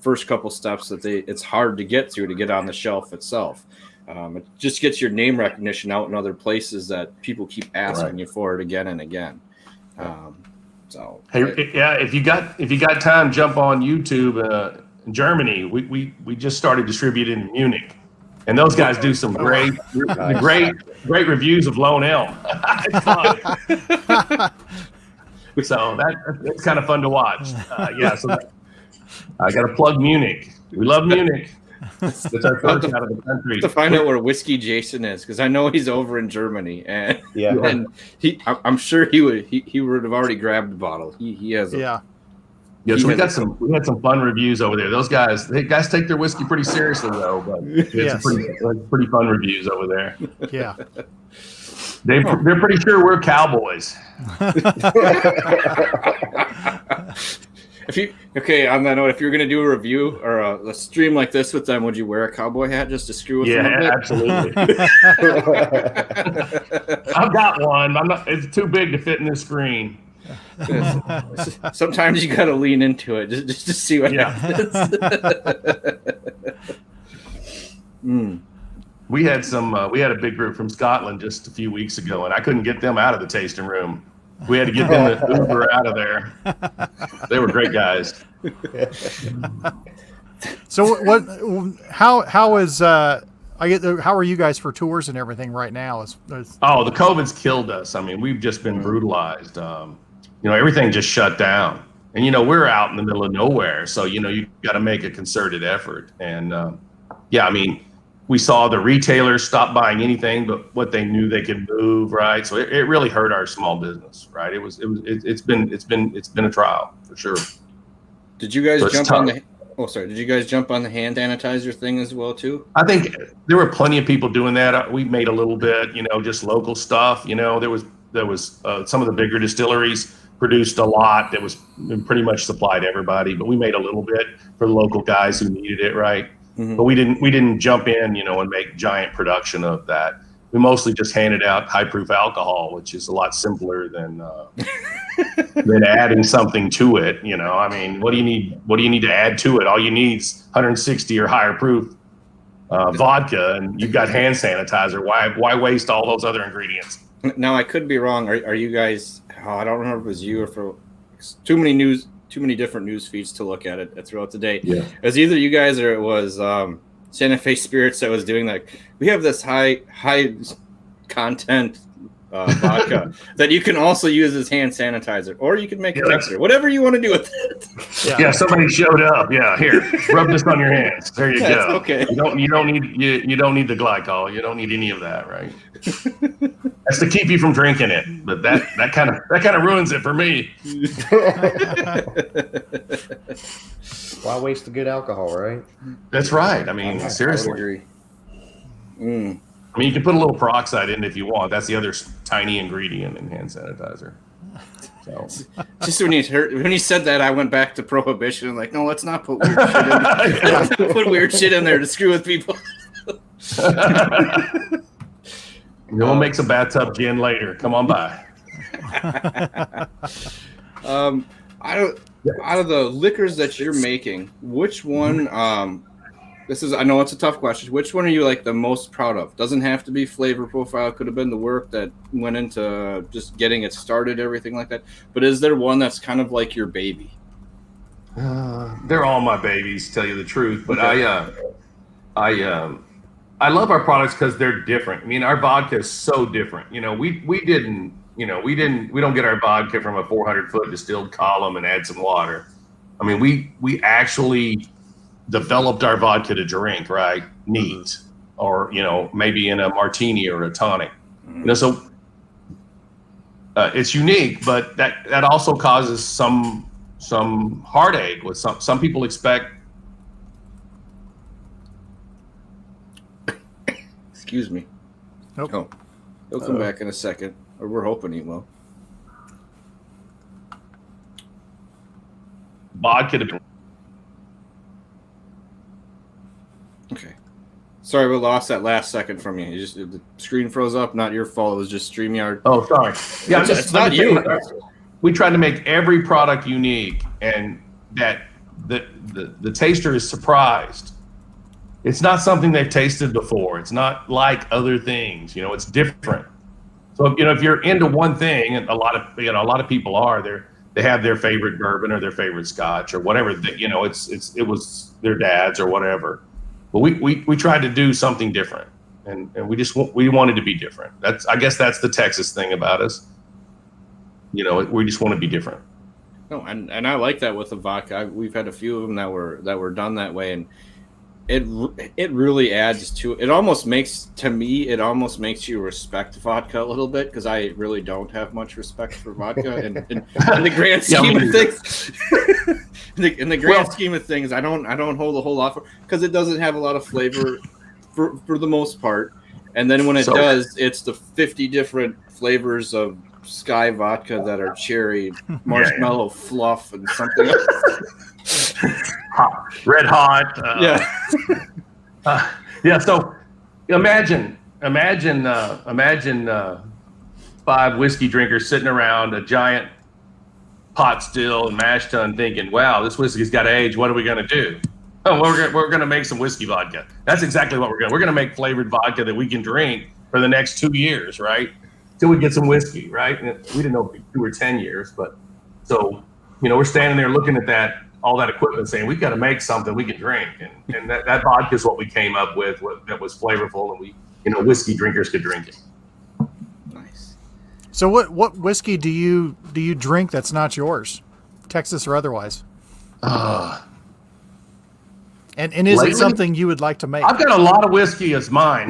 first couple steps that it's hard to get through to get on the shelf itself. It just gets your name recognition out in other places that people keep asking you for it again and again. If you got time, jump on YouTube. In Germany, we just started distributing in Munich, and those guys do some great reviews of Lone Elm. It's fun. So that's kind of fun to watch. So I got to plug Munich. We love Munich. It's our first out of the country. To find out where Whiskey Jason is, because I know he's over in Germany, and I'm sure he would have already grabbed a bottle. He has Yeah, so we had some fun reviews over there. Those guys take their whiskey pretty seriously though, but it's pretty fun reviews over there. Yeah. They're pretty sure we're cowboys. On that note, if you're gonna do a review or a stream like this with them, would you wear a cowboy hat just to screw with them a bit? Absolutely. I've got one. It's too big to fit in the screen. Sometimes you gotta lean into it just to see what happens. We had a big group from Scotland just a few weeks ago, and I couldn't get them out of the tasting room. We had to get them the Uber out of there. They were great guys. So how are you guys for tours and everything right now? The COVID's killed us. I mean, we've just been brutalized. Everything just shut down, and we're out in the middle of nowhere, so you got to make a concerted effort. And we saw the retailers stop buying anything but what they knew they could move, right? So it really hurt our small business, right? It's been a trial for sure. Did you guys jump on the hand sanitizer thing as well too? I think there were plenty of people doing that. We made a little bit, just local stuff. There was some of the bigger distilleries produced a lot that was pretty much supplied to everybody, but we made a little bit for the local guys who needed it, right? Mm-hmm. But we didn't jump in, and make giant production of that. We mostly just handed out high proof alcohol, which is a lot simpler than adding something to it. I mean, what do you need to add to it? All you need is 160 or higher proof vodka, and you've got hand sanitizer. Why waste all those other ingredients? Now, I could be wrong. Are you guys? I don't remember if it was you or for too many different news feeds to look at it throughout the day. Yeah. It was either you guys or it was Santa Fe Spirits that was doing that. We have this high content vodka that you can also use as hand sanitizer, or you can make a mixer, whatever you want to do with it. Yeah, somebody showed up. Yeah, here, rub this on your hands. There you go. Okay. You don't need the glycol. You don't need any of that, right? That's to keep you from drinking it, but that kind of ruins it for me. Why waste the good alcohol, right? That's right. I mean, seriously. I would agree. I mean, you can put a little peroxide in if you want. That's the other tiny ingredient in hand sanitizer. So, just when you said that, I went back to Prohibition. I'm like, no, let's not put weird shit in there. Put weird shit in there to screw with people. We'll make some bathtub gin later. Come on by. Out of the liquors that you're making, which one? I know it's a tough question. Which one are you the most proud of? Doesn't have to be flavor profile. Could have been the work that went into just getting it started, everything like that. But is there one that's kind of like your baby? They're all my babies, to tell you the truth. But I love our products because they're different. I mean, our vodka is so different. We don't get our vodka from a 400-foot distilled column and add some water. I mean, we actually developed our vodka to drink, right? Neat, or maybe in a martini or a tonic. So it's unique, but that also causes some heartache. With some people expect. Excuse me. Nope. Oh, he'll come back in a second, or we're hoping he will. Vodka to. Okay. Sorry, we lost that last second from you. The screen froze up. Not your fault. It was just StreamYard. Oh, sorry. Yeah, it's not you. We try to make every product unique, and that the taster is surprised. It's not something they've tasted before. It's not like other things. It's different. So if you're into one thing, and a lot of people are, they have their favorite bourbon or their favorite scotch or whatever. It was their dad's or whatever. But we tried to do something different, and we wanted to be different. I guess that's the Texas thing about us. We just want to be different. No, and I like that with the vodka. We've had a few of them that were done that way, and it really adds to it. It almost makes you respect vodka a little bit, because I really don't have much respect for vodka in the grand scheme of things. in the grand scheme of things, I don't hold a whole lot because it doesn't have a lot of flavor for the most part. And then when it does, it's the 50 different flavors of Sky vodka that are cherry, marshmallow fluff, and something else. Red hot. So imagine 5 whiskey drinkers sitting around a giant pot still and mash tun thinking, wow, this whiskey's got to age. What are we going to do? Oh, we're going to make some whiskey vodka. That's exactly what we're going to. We're going to make flavored vodka that we can drink for the next 2 years, right? Till we get some whiskey, right? And we didn't know if it'd be 2 or 10 years, but so, we're standing there looking at all that equipment saying, we've got to make something we can drink. And that vodka is what we came up with that was flavorful and we, whiskey drinkers could drink it. Nice. So what whiskey do you drink that's not yours, Texas or otherwise? And is Lately, it something you would like to make? I've got a lot of whiskey as mine.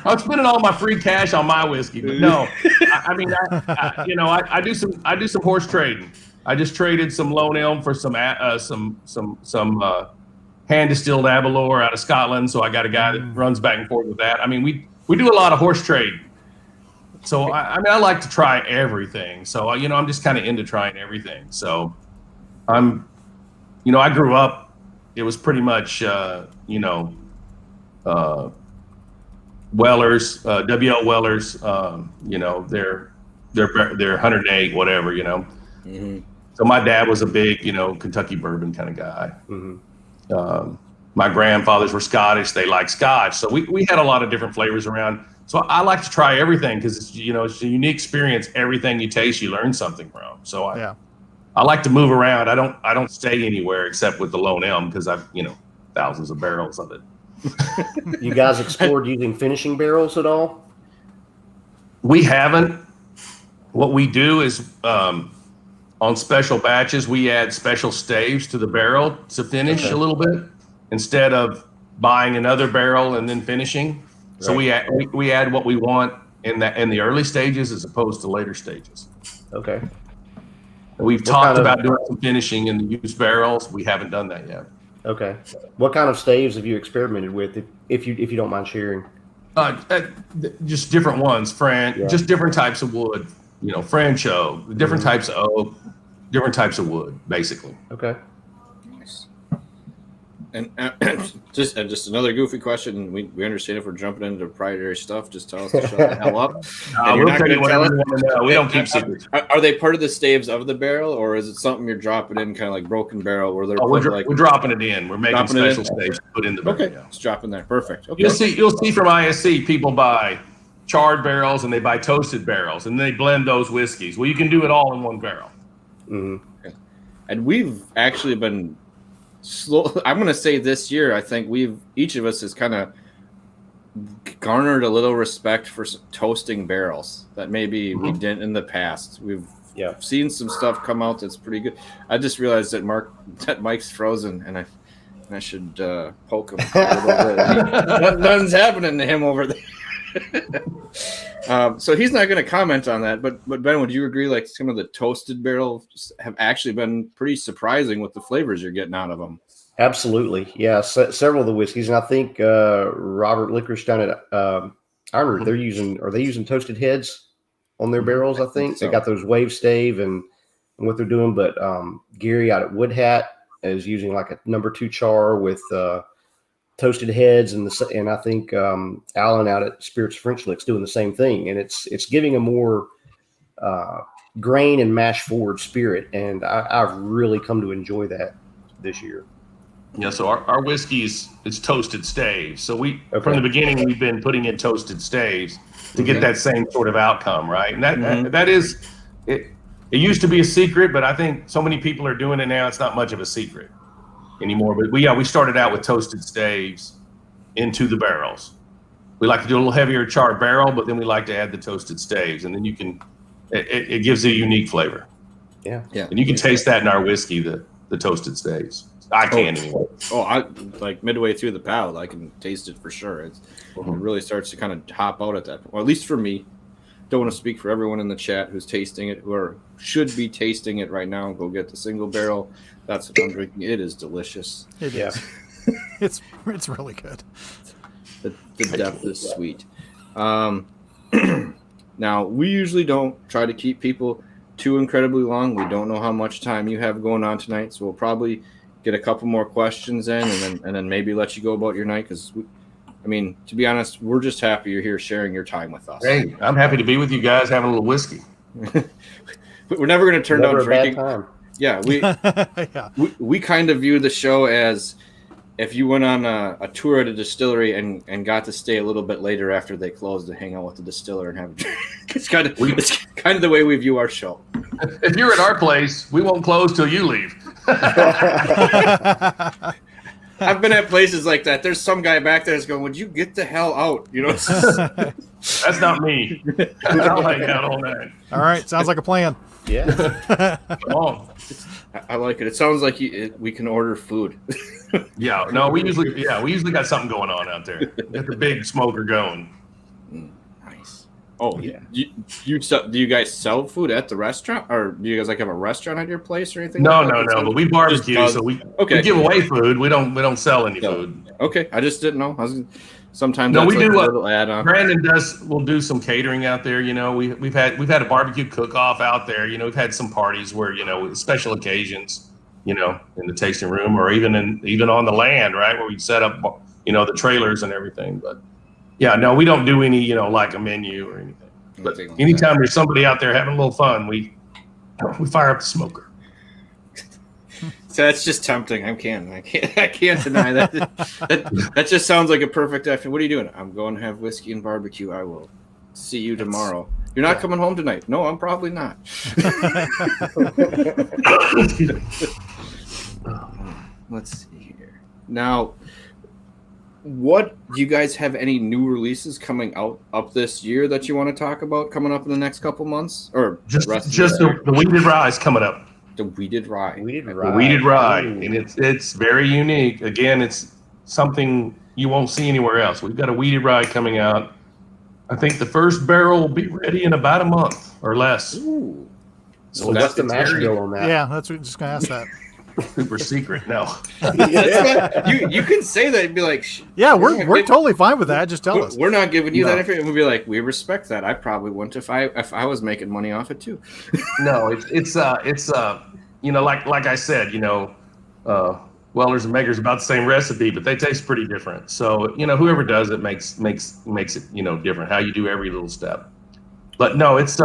I'm spending all my free cash on my whiskey, but no, I do some horse trading. I just traded some Lone Elm for some hand distilled Aberlour out of Scotland. So I got a guy that runs back and forth with that. I mean, we do a lot of horse trading. So I like to try everything. So I'm just kind of into trying everything. So I grew up, it was pretty much, Wellers, WL Wellers, they're 108, whatever, Mm-hmm. So my dad was a big, Kentucky bourbon kind of guy. Mm-hmm. My grandfathers were Scottish. They liked Scotch. So we had a lot of different flavors around. So I like to try everything because it's a unique experience. Everything you taste, you learn something from. So I like to move around. I don't stay anywhere except with the Lone Elm because I've, thousands of barrels of it. You guys explored using finishing barrels at all? We haven't. What we do is on special batches, we add special staves to the barrel to finish a little bit instead of buying another barrel and then finishing. Right. So we add what we want in the early stages as opposed to later stages. Okay. And we've talked about doing some finishing in the used barrels. We haven't done that yet. Okay. What kind of staves have you experimented with, if you don't mind sharing? Just different ones, just different types of wood. French oak, different types of oak, different types of wood, basically. Okay. Nice. And just another goofy question. We understand if we're jumping into proprietary stuff. Just tell us to shut the hell up. We'll tell you whatever you want to know. We don't keep secrets. Are they part of the staves of the barrel, or is it something you're dropping in, kind of like Broken Barrel, where they're we're dropping it in. We're making special staves to put in the barrel. Okay, it's dropping there. Perfect. Okay. You'll see from ISC people buy charred barrels and they buy toasted barrels and they blend those whiskeys. Well, you can do it all in one barrel. Mm-hmm. Okay. And we've actually been slow. I'm going to say this year, I think each of us has kind of garnered a little respect for toasting barrels that maybe we didn't in the past. We've seen some stuff come out that's pretty good. I just realized that Mike's frozen, and I should poke him a little bit. Nothing's happening to him over there. So he's not going to comment on that, but Ben, would you agree? Like some of the toasted barrels have actually been pretty surprising with the flavors you're getting out of them. Absolutely, yeah. Several of the whiskeys, and I think Robert Licorice down at Ironwood, are they using toasted heads on their barrels? I think so. They got those wave stave and what they're doing. But Gary out at Wood Hat is using like a number 2 char with toasted heads, and I think Alan out at Spirits French Lick's doing the same thing, and it's giving a more grain and mash forward spirit, and I've really come to enjoy that this year. Yeah, so our whiskey's it's toasted staves. So from the beginning we've been putting in toasted staves to get that same sort of outcome, right? And that is it. It used to be a secret, but I think so many people are doing it now. It's not much of a secret anymore. But we started out with toasted staves into the barrels. We like to do a little heavier charred barrel, but then we like to add the toasted staves, and then you can. It gives a unique flavor. Yeah. And you can taste that in our whiskey, the toasted staves. I can anyway. I like midway through the palate, I can taste it for sure. It really starts to kind of hop out at that point. Well, at least for me. don't want to speak for everyone in the chat who's tasting it, should be tasting it right now. Go get the single barrel. That's what I'm drinking. It is delicious. It is. It's really good. The depth is sweet. Now, we usually don't try to keep people too incredibly long. We don't know how much time you have going on tonight, so we'll probably get a couple more questions in, and then maybe let you go about your night. Because, to be honest, we're just happy you're here sharing your time with us. Hey, I'm happy to be with you guys, having a little whiskey. We're never going to turn down drinking. Yeah, we kind of view the show as if you went on a tour at a distillery and got to stay a little bit later after they closed to hang out with the distiller and have a drink. It's kind of the way we view our show. If you're at our place, we won't close till you leave. I've been at places like that. There's some guy back there that's going, "Would you get the hell out?" That's not me. I'll hang out all night. All right, sounds like a plan. Yeah. Come on. I like it. It sounds like we can order food. Yeah, no, we usually got something going on out there. Get the big smoker going. Nice. Oh yeah. Do you guys sell food at the restaurant, or do you guys have a restaurant at your place or anything? No. But we barbecue, so we give away food. We don't sell any food. Okay, I just didn't know. Sometimes we do. A little add-on. Brandon will do some catering out there. We've had a barbecue cook-off out there. We've had some parties where special occasions. In the tasting room, or even on the land, right, where we set up, the trailers and everything. But yeah, no, we don't do any, like a menu or anything. But anytime there's somebody out there having a little fun, we fire up the smoker. So that's just tempting. I can't deny that. That just sounds like a perfect afternoon. What are you doing? I'm going to have whiskey and barbecue. I will see you tomorrow. You're not coming home tonight. No, I'm probably not. Let's see here. Now, do you guys have any new releases coming up this year that you want to talk about coming up in the next couple months? Or just the weeded rye is coming up. The weeded rye. The weeded rye. And it's very unique. Again, it's something you won't see anywhere else. We've got a weeded rye coming out. I think the first barrel will be ready in about a month or less. Ooh. So what's the mash bill on that? Yeah, that's what just going to ask that. Super secret. No. You can say that and be like, yeah, we're totally fine with that. Just tell us. We're not giving you that information. We'll be like, we respect that. I probably wouldn't if I was making money off it too. No, it's like I said, Wellers and Makers about the same recipe, but they taste pretty different. So whoever does it makes it different. How you do every little step. But no, it's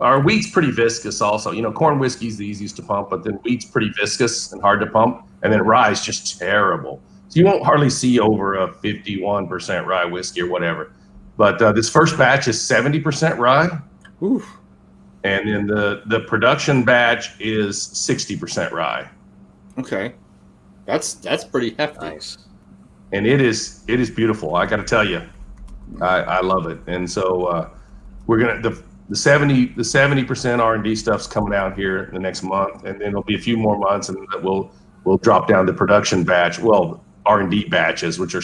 our wheat's pretty viscous also. Corn whiskey's the easiest to pump, but then wheat's pretty viscous and hard to pump, and then rye's just terrible. So you won't hardly see over a 51% rye whiskey or whatever. But this first batch is 70% rye. Oof. And then the production batch is 60% rye. Okay. That's pretty hefty. Nice. And it is beautiful. I got to tell you, I love it. And so we're gonna the 70% R&D stuff's coming out here in the next month, and then it'll be a few more months, and we'll drop down the production batch. Well, R&D batches, which are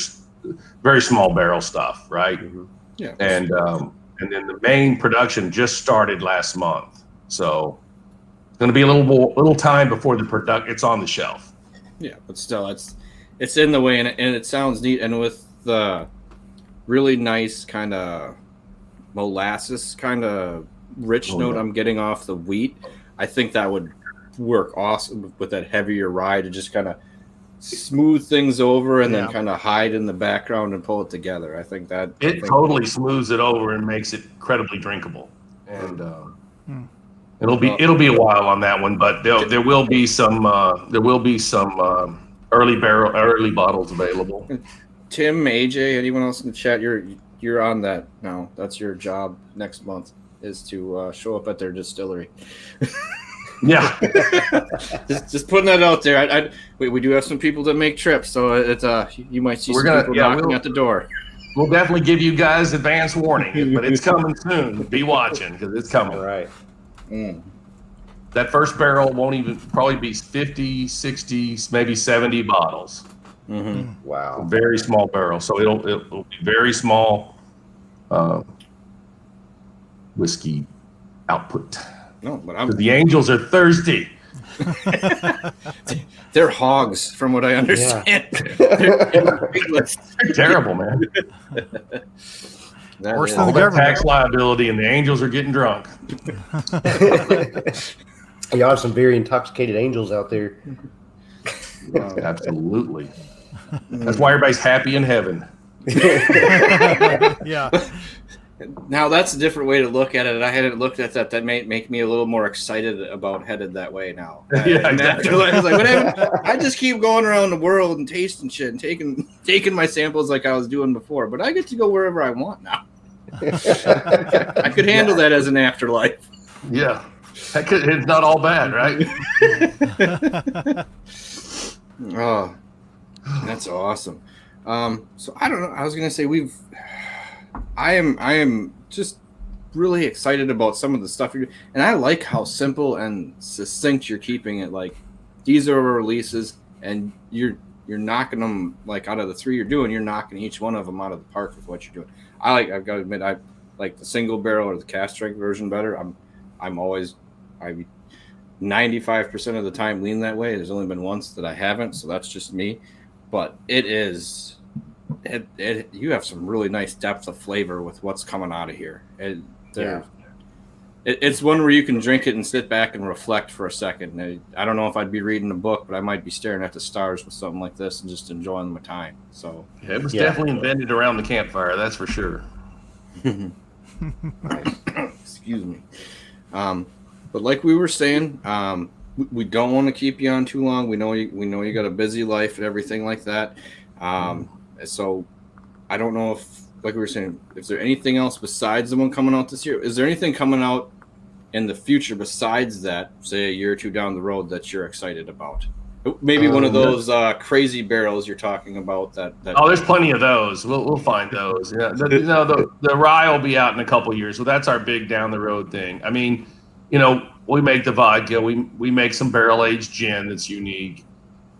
very small barrel stuff, right? Mm-hmm. Yeah. And then the main production just started last month, so it's going to be a little time before it's on the shelf. Yeah, but still, it's in the way, and it sounds neat, and with the really nice kind of molasses kind of rich note I'm getting off the wheat, I think that would work awesome with that heavier rye to just kind of smooth things over and then kind of hide in the background and pull it together. I think totally smooths it over and makes it incredibly drinkable. And it'll be a while on that one, but there will be some early bottles available. Tim, AJ, anyone else in the chat? You're on that now. That's your job next month, is to show up at their distillery. Yeah. just putting that out there. We do have some people that make trips, so it's you might see some people knocking at the door. We'll definitely give you guys advance warning, but it's coming soon. Be watching, because it's coming. All right. That first barrel won't even probably be 50, 60, maybe 70 bottles. Mm-hmm. Wow. Very small barrel, so it'll be very small. whiskey output. No, but The Angels are thirsty. they're hogs, from what I understand. They're terrible, man. Worse than All the that government. tax liability, and the Angels are getting drunk. Y'all have some very intoxicated angels out there. Absolutely. That's why everybody's happy in heaven. Yeah. Now that's a different way to look at it. I hadn't looked at that. That may make me a little more excited about headed that way now. Yeah, exactly. I was like, whatever. I just keep going around the world and tasting shit and taking my samples like I was doing before. But I get to go wherever I want now. I could handle that as an afterlife. Yeah. It's not all bad, right? Oh, that's awesome. So I don't know. I was gonna say I am just really excited about some of the stuff you're doing, and I like how simple and succinct you're keeping it. Like, these are releases, and you're knocking them, like, out of the 3 you're doing, you're knocking each one of them out of the park with what you're doing. I've got to admit, I like the single barrel or the cask strength version better. I'm always 95% of the time lean that way. There's only been once that I haven't, so that's just me. But you have some really nice depth of flavor with what's coming out of here. It's one where you can drink it and sit back and reflect for a second. I don't know if I'd be reading a book, but I might be staring at the stars with something like this and just enjoying my time. So it was definitely invented around the campfire, that's for sure. Excuse me. But like we were saying, we don't want to keep you on too long. We know you got a busy life and everything like that. So I don't know if, like we were saying, is there anything else besides the one coming out this year? Is there anything coming out in the future besides that, say a year or two down the road, that you're excited about? Maybe one of those crazy barrels you're talking about. That Oh, there's plenty of those. We'll find those. Yeah, the rye will be out in a couple of years, so that's our big down the road thing. I mean, we make the vodka, we make some barrel aged gin that's unique,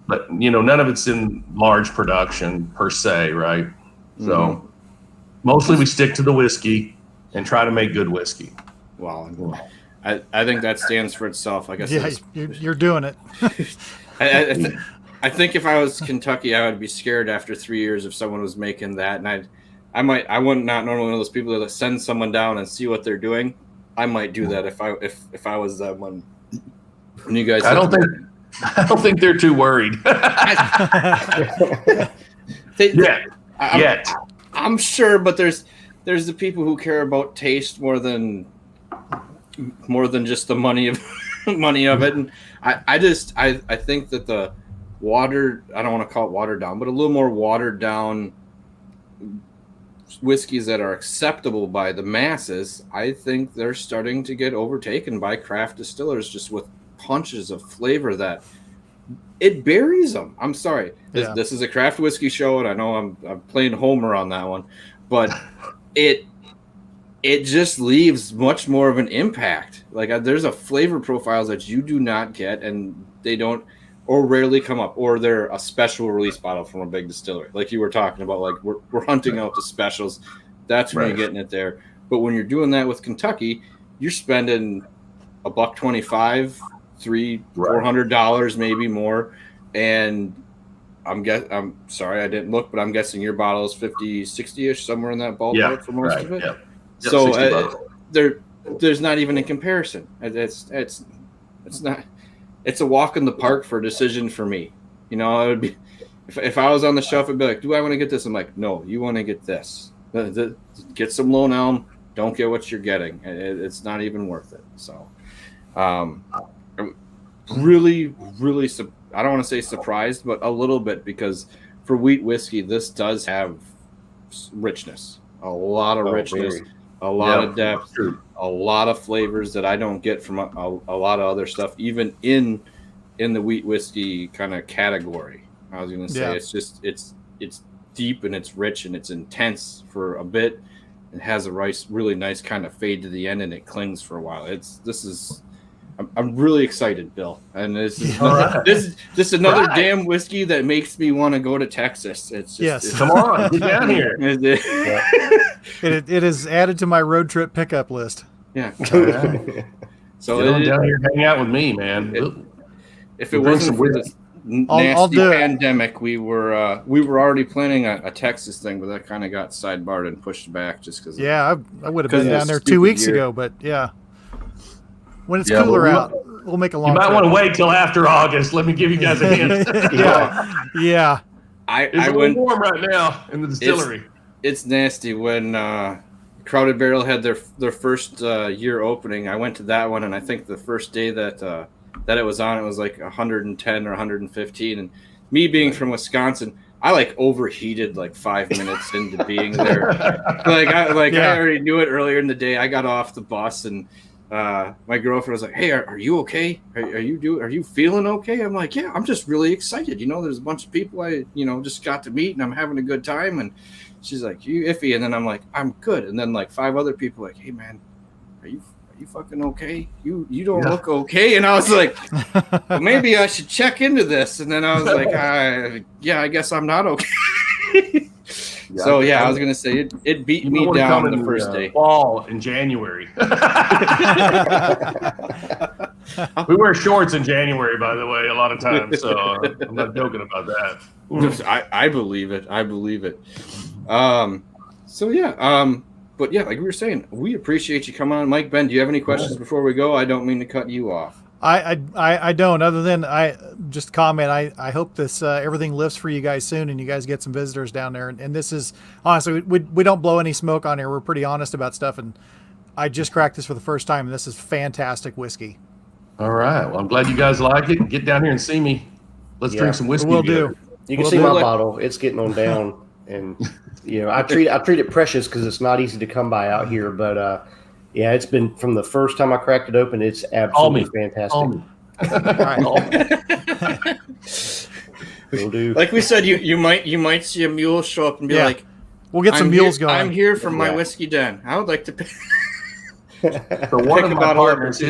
but none of it's in large production per se, right? Mm-hmm. So mostly we stick to the whiskey and try to make good whiskey. Wow, I think that stands for itself. I guess. Yeah, you're doing it. I think if I was Kentucky, I would be scared after 3 years if someone was making that, and I wouldn't not normally one of those people that send someone down and see what they're doing. I might do that if I was that one. When you guys, I don't think they're too worried. Yet. I'm sure, but there's the people who care about taste more than just the money of it, and I think that the I don't want to call it watered down, but a little more watered down whiskeys that are acceptable by the masses, I think they're starting to get overtaken by craft distillers just with punches of flavor that it buries them. I'm sorry. This is a craft whiskey show, and I know I'm playing Homer on that one, but it just leaves much more of an impact. Like, there's a flavor profiles that you do not get, and they don't or rarely come up, or they're a special release bottle from a big distillery. Like you were talking about, like we're hunting out the specials. That's when you're getting it there. But when you're doing that with Kentucky, you're spending $125, $400 maybe more. And I'm sorry I didn't look, but I'm guessing your bottle is 50, 60-ish, somewhere in that ballpark for most of it. Yeah. So there's not even a comparison. It's not. It's a walk in the park for a decision for me. It would be if I was on the shelf, I'd be like, do I want to get this? I'm like, no, you want to get this. Get some Lone Elm. Don't get what you're getting. It's not even worth it. So, really, really, I don't want to say surprised, but a little bit, because for wheat whiskey, this does have richness, a lot of richness, a lot of depth, a lot of flavors that I don't get from a lot of other stuff, even in the wheat whiskey kind of category. I was going to say it's deep and it's rich and it's intense for a bit. It has a really nice kind of fade to the end, and it clings for a while. I'm really excited, Bill, and this is just another damn whiskey that makes me want to go to Texas. It's just, come on, get down here. It is added to my road trip pickup list. Yeah. So Get on down here, hang out with me, man. If it wasn't for this nasty pandemic, we were already planning a Texas thing, but that kind of got sidebarred and pushed back just because. Yeah, I would have been down there 2 weeks ago, but yeah. When it's cooler out, we'll make a long. You might want to wait till after August. Let me give you guys a hint. Yeah. It's a little warm right now in the distillery. It's nasty. When Crowded Barrel had their first year opening, I went to that one, and I think the first day that it was on, it was like 110 or 115. And me being from Wisconsin, I like overheated like 5 minutes into being there. I already knew it earlier in the day. I got off the bus and my girlfriend was like, "Hey, are you okay? Are you feeling okay?" I'm like, "Yeah, I'm just really excited. There's a bunch of people I just got to meet, and I'm having a good time." And she's like, "You iffy?" And then I'm like, "I'm good." And then like 5 other people like, "Hey, man, are you fucking okay? You don't look okay." And I was like, well, maybe I should check into this. And then I was like, yeah, I guess I'm not okay. So I was gonna say it beat me down the first day. Fall in January. We wear shorts in January, by the way, a lot of times. So I'm not joking about that. I believe it. But yeah, like we were saying, we appreciate you coming on. Mike, Ben, do you have any questions before we go? I don't mean to cut you off. I don't. Other than I just comment. I hope this everything lifts for you guys soon, and you guys get some visitors down there. And this is honestly, we don't blow any smoke on here. We're pretty honest about stuff. And I just cracked this for the first time, and this is fantastic whiskey. All right. Well, I'm glad you guys like it. Get down here and see me. Let's drink some whiskey. We'll do. You can see my bottle. It's getting on down, and I treat it precious because it's not easy to come by out here, but. Yeah, it's been from the first time I cracked it open. It's absolutely fantastic. Will do. Like we said, you might see a mule show up and be like, "We'll get some mules going." I'm here from my whiskey den. I would like to. So one of my partners,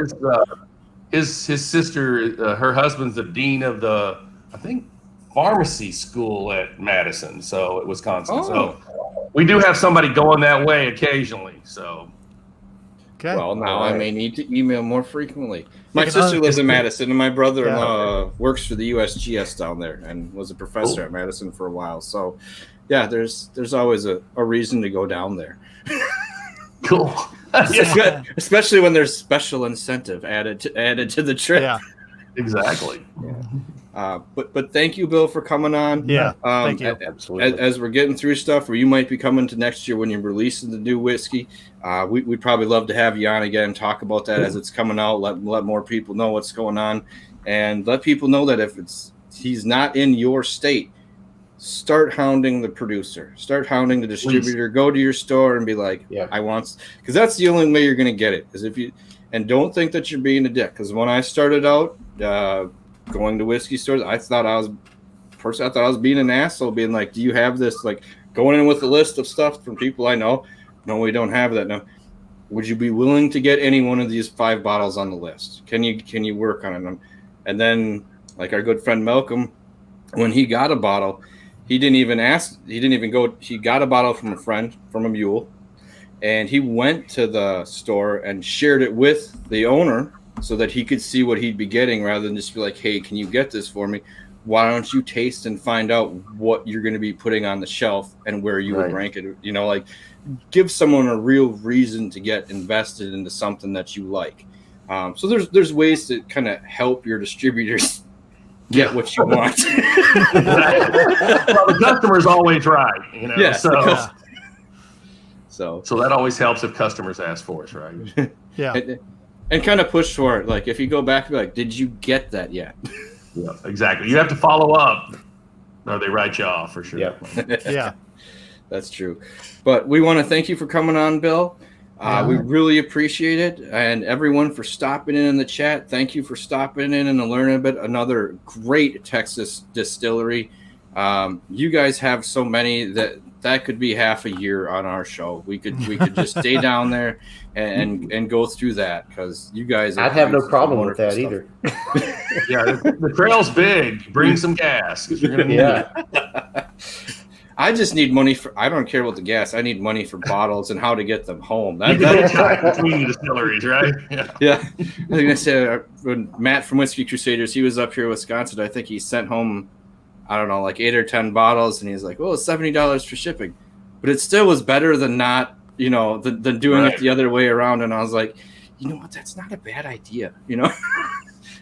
his sister, her husband's the dean of the pharmacy school at Madison, so at Wisconsin. Oh. So we do have somebody going that way occasionally. So. Okay. Well, now I may need to email more frequently. My sister lives in Madison, and my brother-in-law works for the USGS down there and was a professor at Madison for a while. So, yeah, there's always a reason to go down there. Cool. Especially when there's special incentive added to the trip. Yeah. Exactly. But thank you, Bill, for coming on. Yeah, thank you. Absolutely. As we're getting through stuff, or you might be coming to next year when you're releasing the new whiskey, we'd probably love to have you on again, talk about that as it's coming out, let more people know what's going on, and let people know that if he's not in your state, start hounding the producer, start hounding the distributor. Please. Go to your store and be like, I want, because that's the only way you're going to get it. Is if you, and don't think that you're being a dick, because when I started out going to whiskey stores, I thought I was being an asshole, being like, do you have this, like going in with a list of stuff from people I know? No, we don't have that. No. Would you be willing to get any one of these 5 bottles on the list? Can you work on it? And then, like our good friend Malcolm, when he got a bottle, he didn't even go. He got a bottle from a friend, from a mule, and he went to the store and shared it with the owner so that he could see what he'd be getting, rather than just be like, hey, can you get this for me? Why don't you taste and find out what you're going to be putting on the shelf and where you would rank it? Like give someone a real reason to get invested into something that you like. So there's ways to kind of help your distributors get what you want. Well, the customer's always right, Yes, so that always helps if customers ask for us, right? Yeah. And kind of push for it. Like if you go back and be like, did you get that yet? Yeah, exactly. You have to follow up, or they write you off for sure. Yeah. That's true. But we want to thank you for coming on, Bill. We really appreciate it. And everyone for stopping in the chat. Thank you for stopping in and learning a bit. Another great Texas distillery. You guys have so many that could be half a year on our show. We could just stay down there and go through that, because you guys. I'd have no problem with that either. Yeah, the trail's big. Bring some gas, because you're gonna need it. I just need money for. I don't care about the gas. I need money for bottles and how to get them home. You can hitchhike between the distilleries, right? Yeah. Yeah, I think I said when Matt from Whiskey Crusaders, he was up here in Wisconsin. I think he sent home, I don't know, like 8 or 10 bottles, and he's like, "Oh, it's $70 for shipping," but it still was better than not, than doing it the other way around. And I was like, you know what? That's not a bad idea.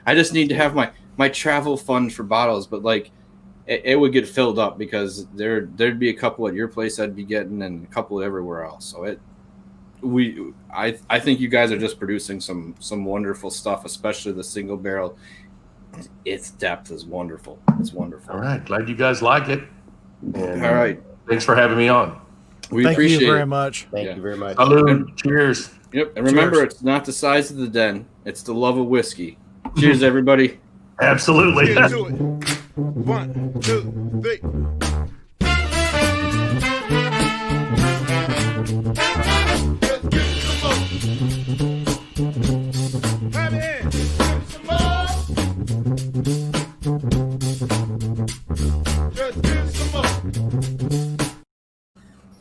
I just need to have my travel fund for bottles, but like. It would get filled up because there'd be a couple at your place I'd be getting and a couple everywhere else. So I think you guys are just producing some wonderful stuff, especially the single barrel. Its depth is wonderful. It's wonderful. All right. Glad you guys like it. And, all right. Thanks for having me on. We Thank appreciate you very it. much. Thank you very much. Salud. Cheers. Yep. And remember, Cheers. It's not the size of the den. It's the love of whiskey. Cheers, everybody. Absolutely. Get to it. 1, 2, 3.